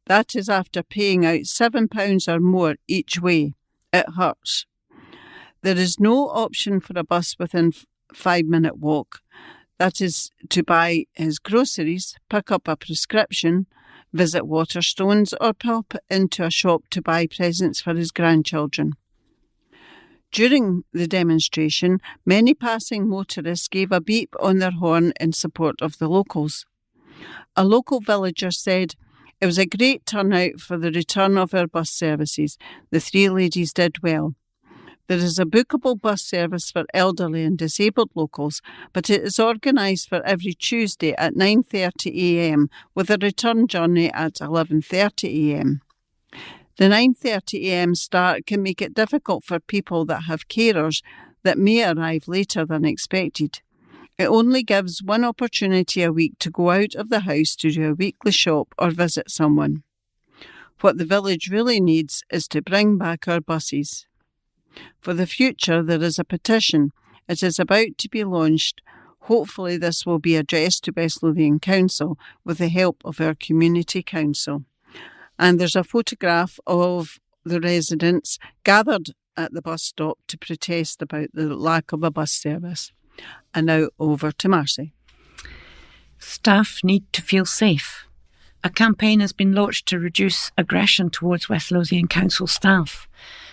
That is after paying out £7 or more each way. It hurts. There is no option for a bus within 5-minute walk. That is to buy his groceries, pick up a prescription, visit Waterstones, or pop into a shop to buy presents for his grandchildren." During the demonstration, many passing motorists gave a beep on their horn in support of the locals. A local villager said, "It was a great turnout for the return of our bus services. The 3 ladies did well. There is a bookable bus service for elderly and disabled locals, but it is organised for every Tuesday at 9:30 a.m. with a return journey at 11:30 a.m. The 9:30 a.m. start can make it difficult for people that have carers that may arrive later than expected. It only gives one opportunity a week to go out of the house to do a weekly shop or visit someone. What the village really needs is to bring back our buses." For the future, there is a petition. It is about to be launched. Hopefully this will be addressed to West Lothian Council with the help of our Community Council. And there's a photograph of the residents gathered at the bus stop to protest about the lack of a bus service. And now over to Marcy. Staff need to feel safe. A campaign has been launched to reduce aggression towards West Lothian Council staff.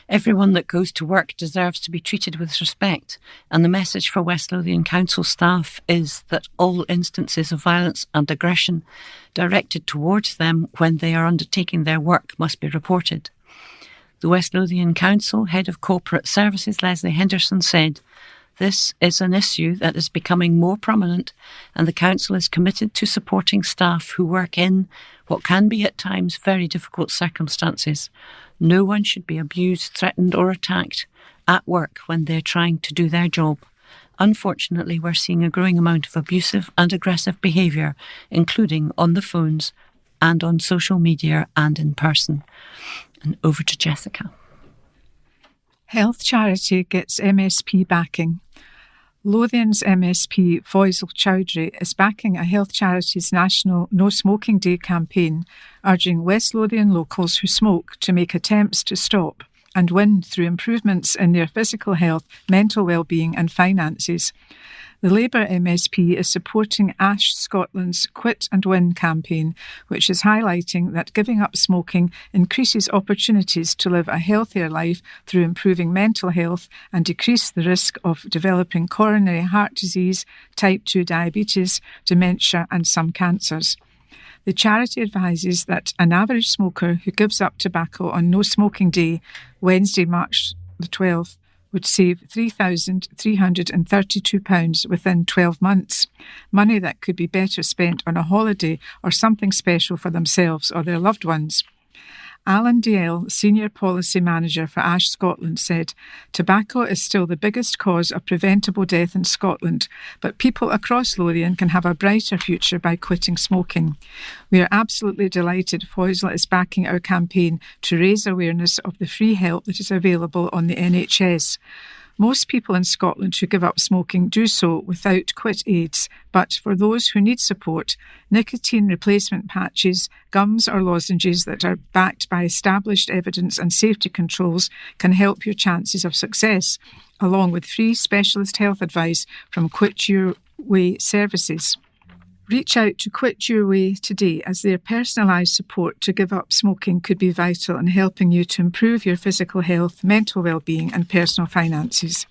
Everyone that goes to work deserves to be treated with respect, and the message for West Lothian Council staff is that all instances of violence and aggression directed towards them when they are undertaking their work must be reported. The West Lothian Council Head of Corporate Services, Leslie Henderson, said, "This is an issue that is becoming more prominent, and the Council is committed to supporting staff who work in what can be at times very difficult circumstances. No one should be abused, threatened or attacked at work when they're trying to do their job. Unfortunately, we're seeing a growing amount of abusive and aggressive behaviour, including on the phones and on social media and in person." And over to Jessica. Health charity gets MSP backing. Lothian's MSP Faisal Chowdhury is backing a health charity's national No Smoking Day campaign, urging West Lothian locals who smoke to make attempts to stop and win through improvements in their physical health, mental well-being and finances. The Labour MSP is supporting Ash Scotland's Quit and Win campaign, which is highlighting that giving up smoking increases opportunities to live a healthier life through improving mental health and decrease the risk of developing coronary heart disease, type 2 diabetes, dementia and some cancers. The charity advises that an average smoker who gives up tobacco on No Smoking Day, Wednesday, March the 12th, would save £3,332 within 12 months, money that could be better spent on a holiday or something special for themselves or their loved ones. Alan Dalziel, Senior Policy Manager for Ash Scotland, said, "Tobacco is still the biggest cause of preventable death in Scotland, but people across Lothian can have a brighter future by quitting smoking. We are absolutely delighted Faisal is backing our campaign to raise awareness of the free help that is available on the NHS. Most people in Scotland who give up smoking do so without quit aids, but for those who need support, nicotine replacement patches, gums or lozenges that are backed by established evidence and safety controls can help your chances of success, along with free specialist health advice from Quit Your Way services. Reach out to Quit Your Way today, as their personalised support to give up smoking could be vital in helping you to improve your physical health, mental well-being and personal finances."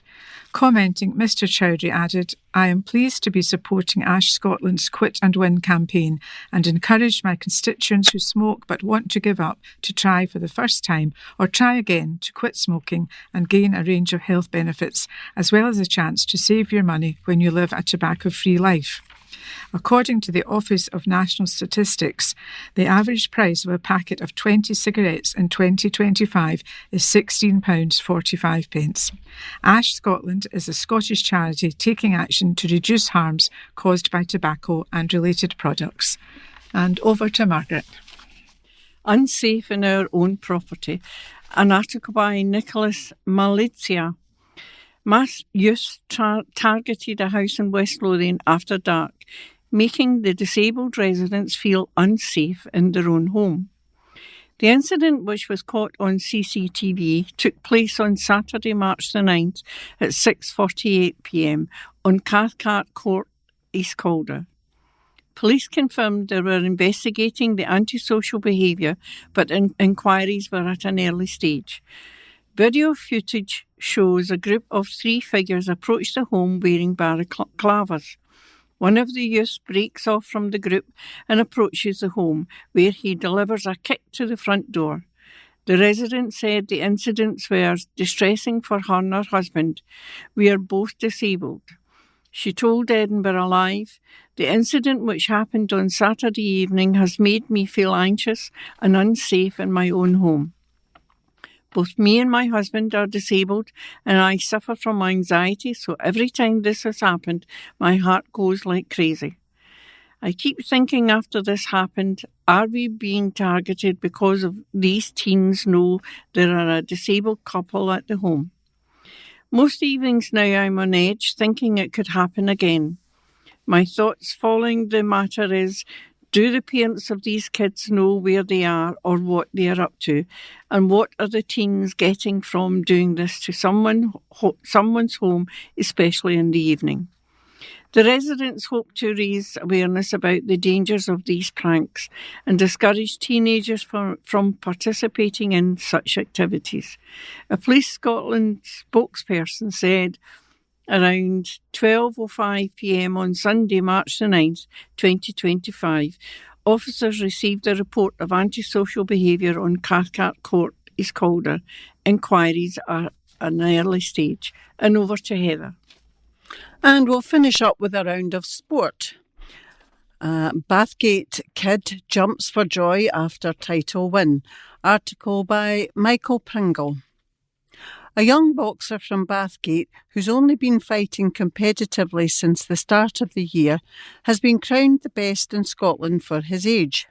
Commenting, Mr Chowdhury added, "I am pleased to be supporting Ash Scotland's Quit and Win campaign and encourage my constituents who smoke but want to give up to try for the first time or try again to quit smoking and gain a range of health benefits, as well as a chance to save your money when you live a tobacco-free life." According to the Office of National Statistics, the average price of a packet of 20 cigarettes in 2025 is £16.45. Ash Scotland is a Scottish charity taking action to reduce harms caused by tobacco and related products. And over to Margaret. Unsafe in our own property. An article by Nicholas Malizia. Mass youth targeted a house in West Lothian after dark, making the disabled residents feel unsafe in their own home. The incident, which was caught on CCTV, took place on Saturday, March the 9th at 6:48pm on Cathcart Court, East Calder. Police confirmed they were investigating the antisocial behaviour, but inquiries were at an early stage. Video footage shows a group of 3 figures approach the home wearing balaclavas. One of the youths breaks off from the group and approaches the home, where he delivers a kick to the front door. The resident said the incidents were distressing for her and her husband. "We are both disabled." She told Edinburgh Live, "The incident which happened on Saturday evening has made me feel anxious and unsafe in my own home. Both me and my husband are disabled and I suffer from anxiety, so every time this has happened, my heart goes like crazy. I keep thinking after this happened, are we being targeted because of these teens know there are a disabled couple at the home? Most evenings now I'm on edge, thinking it could happen again. My thoughts following the matter is, do the parents of these kids know where they are or what they are up to? And what are the teens getting from doing this to someone's home, especially in the evening? The residents hope to raise awareness about the dangers of these pranks and discourage teenagers from participating in such activities. A Police Scotland spokesperson said around 12:05 p.m. on Sunday, March the 9th, 2025, officers received a report of antisocial behaviour on Cathcart Court, East Calder. Inquiries are at an early stage. And over to Heather. And we'll finish up with a round of sport. Bathgate kid jumps for joy after title win. Article by Michael Pringle. A young boxer from Bathgate, who's only been fighting competitively since the start of the year, has been crowned the best in Scotland for his age.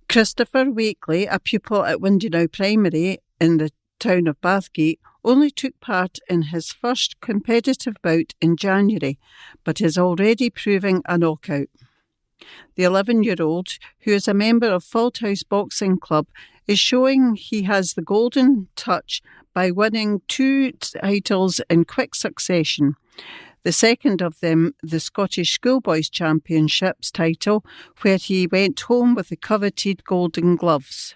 Christopher Wakeley, a pupil at Windenow Primary in the town of Bathgate, only took part in his first competitive bout in January, but is already proving a knockout. The 11-year-old, who is a member of Falthouse Boxing Club, is showing he has the golden touch by winning 2 titles in quick succession. The second of them, the Scottish Schoolboys Championships title, where he went home with the coveted golden gloves.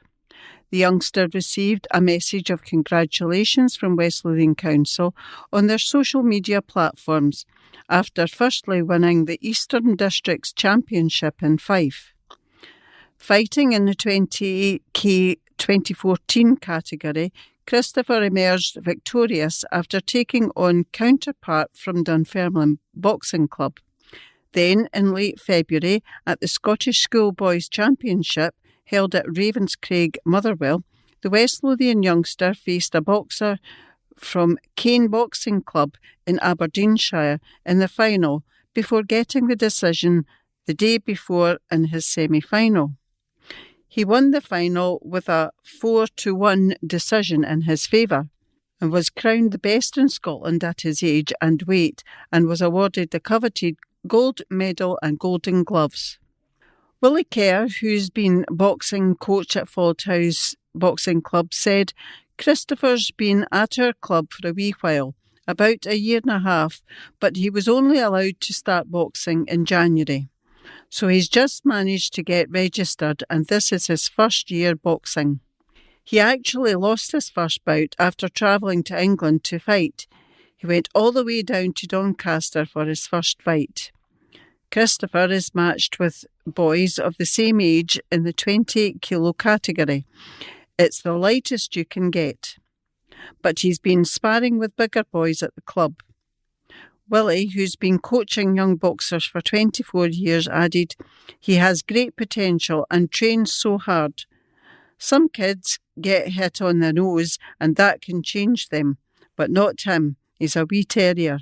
The youngster received a message of congratulations from West Lothian Council on their social media platforms after firstly winning the Eastern District's Championship in Fife. Fighting in the 28K 2014 category, Christopher emerged victorious after taking on counterpart from Dunfermline Boxing Club. Then, in late February, at the Scottish Schoolboys Championship, held at Ravenscraig, Motherwell, the West Lothian youngster faced a boxer from Cain Boxing Club in Aberdeenshire in the final before getting the decision the day before in his semi-final. He won the final with a 4-1 decision in his favour and was crowned the best in Scotland at his age and weight and was awarded the coveted gold medal and golden gloves. Willie Kerr, who's been boxing coach at Falthouse Boxing Club, said, Christopher's been at our club for a wee while, about a year and a half, but he was only allowed to start boxing in January. So he's just managed to get registered and this is his first year boxing. He actually lost his first bout after travelling to England to fight. He went all the way down to Doncaster for his first fight. Christopher is matched with boys of the same age in the 28 kilo category. It's the lightest you can get. But he's been sparring with bigger boys at the club. Willie, who's been coaching young boxers for 24 years, added, he has great potential and trains so hard. Some kids get hit on the nose and that can change them, but not him. He's a wee terrier.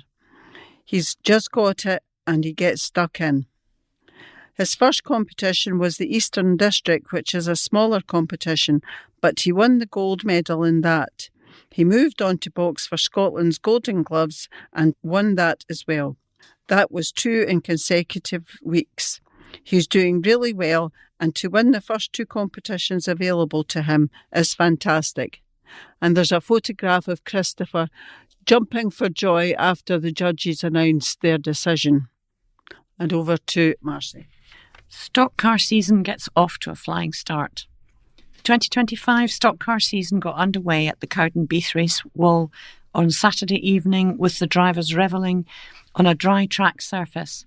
He's just got it and he gets stuck in. His first competition was the Eastern District, which is a smaller competition, but he won the gold medal in that. He moved on to box for Scotland's Golden Gloves and won that as well. That was 2 in consecutive weeks. He's doing really well, and to win the first 2 competitions available to him is fantastic. And there's a photograph of Christopher jumping for joy after the judges announced their decision. And over to Marcy. Stock car season gets off to a flying start. The 2025 stock car season got underway at the Cowden Beath Race Wall on Saturday evening with the drivers revelling on a dry track surface.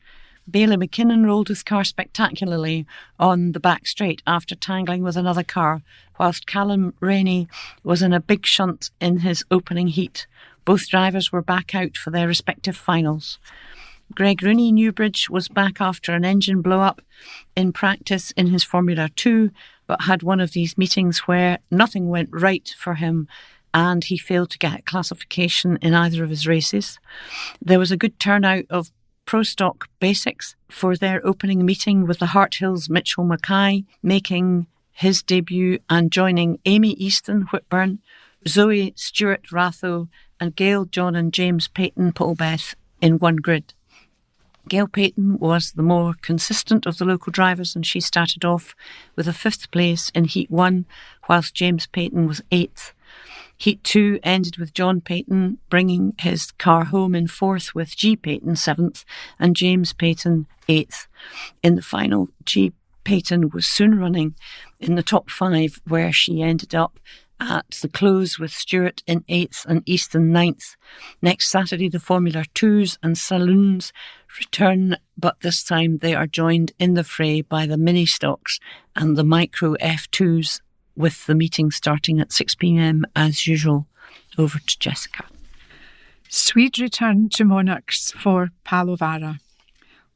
Bailey McKinnon rolled his car spectacularly on the back straight after tangling with another car, whilst Callum Rainey was in a big shunt in his opening heat. Both drivers were back out for their respective finals. Greg Rooney Newbridge was back after an engine blow-up in practice in his Formula 2, but had one of these meetings where nothing went right for him and he failed to get classification in either of his races. There was a good turnout of Pro Stock Basics for their opening meeting, with the Harthill's Mitchell Mackay making his debut and joining Amy Easton Whitburn, Zoe Stewart Ratho and Gail, John and James Peyton Polbeth in one grid. Gail Peyton was the more consistent of the local drivers, and she started off with a 5th place in Heat 1, whilst James Peyton was 8th. Heat 2 ended with John Peyton bringing his car home in 4th, with G. Peyton 7th and James Peyton 8th. In the final, G. Peyton was soon running in the top 5, where she ended up at the close with Stewart in 8th and Easton 9th. Next Saturday, the Formula 2s and Saloons return, but this time they are joined in the fray by the mini stocks and the micro F2s, with the meeting starting at 6 p.m. as usual. Over to Jessica. Swede return to Monarchs for Palovara.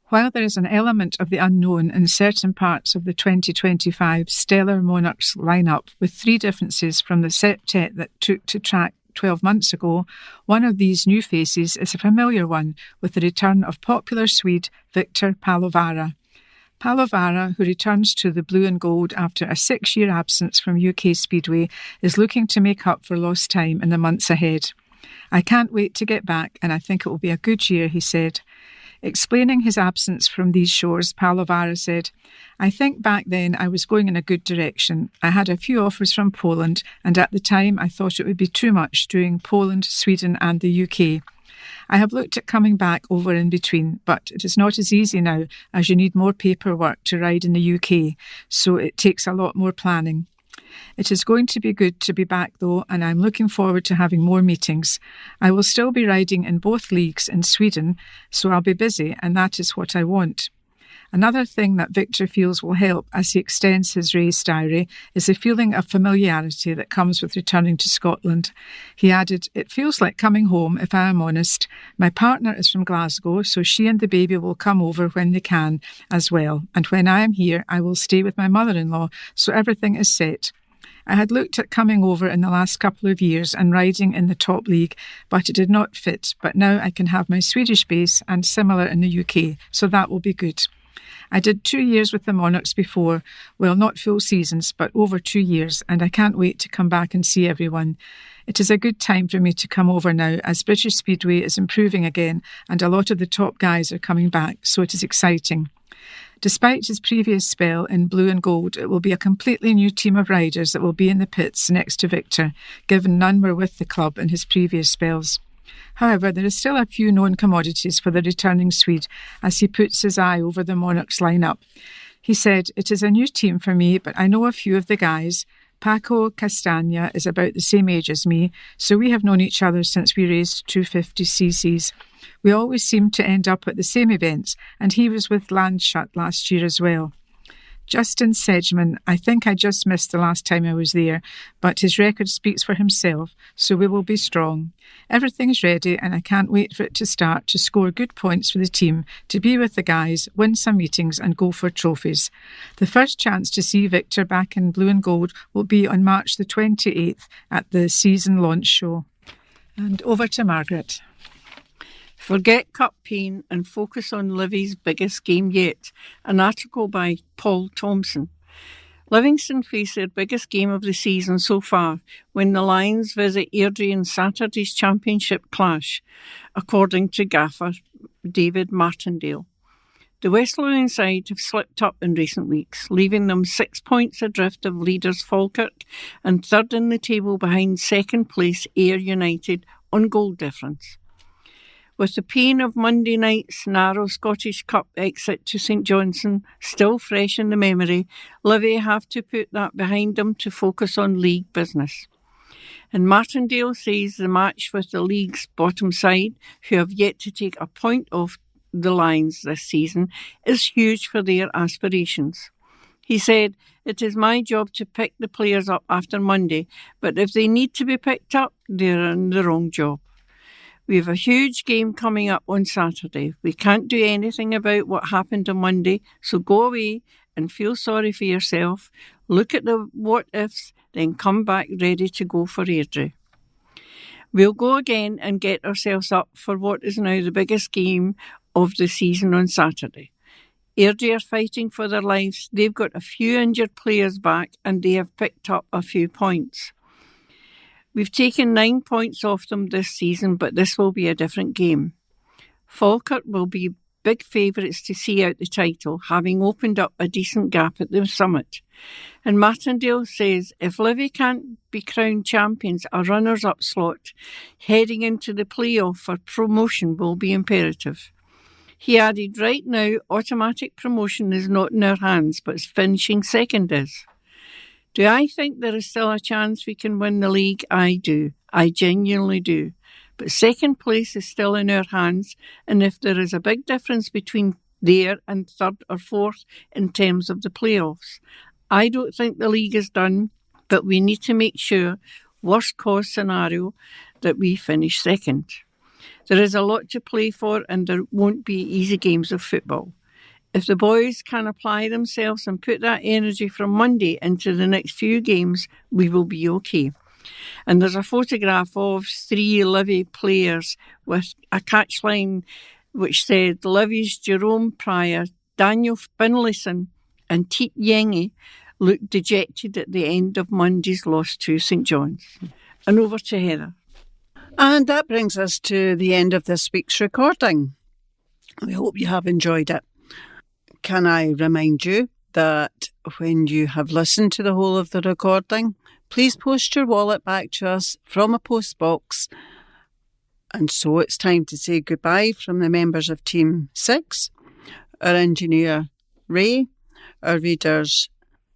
While there is an element of the unknown in certain parts of the 2025 Stellar Monarchs lineup, with 3 differences from the septet that took to track 12 months ago, one of these new faces is a familiar one, with the return of popular Swede Victor Palovara. Palovara, who returns to the blue and gold after a 6-year absence from UK Speedway, is looking to make up for lost time in the months ahead. "I can't wait to get back, and I think it will be a good year," he said. Explaining his absence from these shores, Palovara said, "I think back then I was going in a good direction. I had a few offers from Poland, and at the time I thought it would be too much doing Poland, Sweden and the UK. I have looked at coming back over in between, but it is not as easy now, as you need more paperwork to ride in the UK, so it takes a lot more planning. It is going to be good to be back though, and I'm looking forward to having more meetings. I will still be riding in both leagues in Sweden, so I'll be busy, and that is what I want." Another thing that Victor feels will help as he extends his race diary is the feeling of familiarity that comes with returning to Scotland. He added, "It feels like coming home, if I am honest. My partner is from Glasgow, so she and the baby will come over when they can as well. And when I am here, I will stay with my mother-in-law, so everything is set. I had looked at coming over in the last couple of years and riding in the top league, but it did not fit. But now I can have my Swedish base and similar in the UK, so that will be good. I did 2 years with the Monarchs before, well, not full seasons, but over 2 years, and I can't wait to come back and see everyone. It is a good time for me to come over now, as British Speedway is improving again, and a lot of the top guys are coming back, so it is exciting." Despite his previous spell in blue and gold, it will be a completely new team of riders that will be in the pits next to Victor, given none were with the club in his previous spells. However, there is still a few known commodities for the returning Swede as he puts his eye over the Monarchs lineup. He said, "It is a new team for me, but I know a few of the guys. Paco Castagna is about the same age as me, so we have known each other since we raced 250cc's. We always seem to end up at the same events, and he was with Landshut last year as well. Justin Sedgman, I think I just missed the last time I was there, but his record speaks for himself, so we will be strong. Everything is ready, and I can't wait for it to start, to score good points for the team, to be with the guys, win some meetings and go for trophies. The first chance to see Victor back in blue and gold will be on March the 28th at the season launch show." And over to Margaret. Forget Cup pain and focus on Livy's biggest game yet. An article by Paul Thompson. Livingston face their biggest game of the season so far when the Lions visit Airdrie in Saturday's championship clash, according to gaffer David Martindale. The West Lothian side have slipped up in recent weeks, leaving them 6 points adrift of leaders Falkirk and third in the table behind second place Ayr United on goal difference. With the pain of Monday night's narrow Scottish Cup exit to St Johnstone still fresh in the memory, Livy have to put that behind them to focus on league business. And Martindale says the match with the league's bottom side, who have yet to take a point off the Lions this season, is huge for their aspirations. He said, "It is my job to pick the players up after Monday, but if they need to be picked up, they're in the wrong job. We have a huge game coming up on Saturday. We can't do anything about what happened on Monday, so go away and feel sorry for yourself. Look at the what-ifs, then come back ready to go for Airdrie. We'll go again and get ourselves up for what is now the biggest game of the season on Saturday. Airdrie are fighting for their lives. They've got a few injured players back and they have picked up a few points. We've taken 9 points off them this season, but this will be a different game. Falkirk will be big favourites to see out the title, having opened up a decent gap at the summit. And Martindale says if Livy can't be crowned champions, a runners-up slot heading into the playoff for promotion will be imperative. He added, right now, automatic promotion is not in our hands, but finishing second is. Do I think there is still a chance we can win the league? I do. I genuinely do. But second place is still in our hands, and if there is a big difference between there and third or fourth in terms of the playoffs, I don't think the league is done, but we need to make sure, worst case scenario, that we finish second. There is a lot to play for, and there won't be easy games of football. If the boys can apply themselves and put that energy from Monday into the next few games, we will be okay. And there's a photograph of 3 Livy players with a catchline which said Livy's Jerome Pryor, Daniel Finlayson and Teet Yengi looked dejected at the end of Monday's loss to St John's. And over to Heather. And that brings us to the end of this week's recording. We hope you have enjoyed it. Can I remind you that when you have listened to the whole of the recording, please post your wallet back to us from a post box. And so it's time to say goodbye from the members of Team 6, our engineer Ray, our readers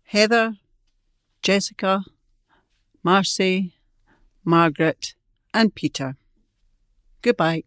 Heather, Jessica, Marcy, Margaret and Peter. Goodbye.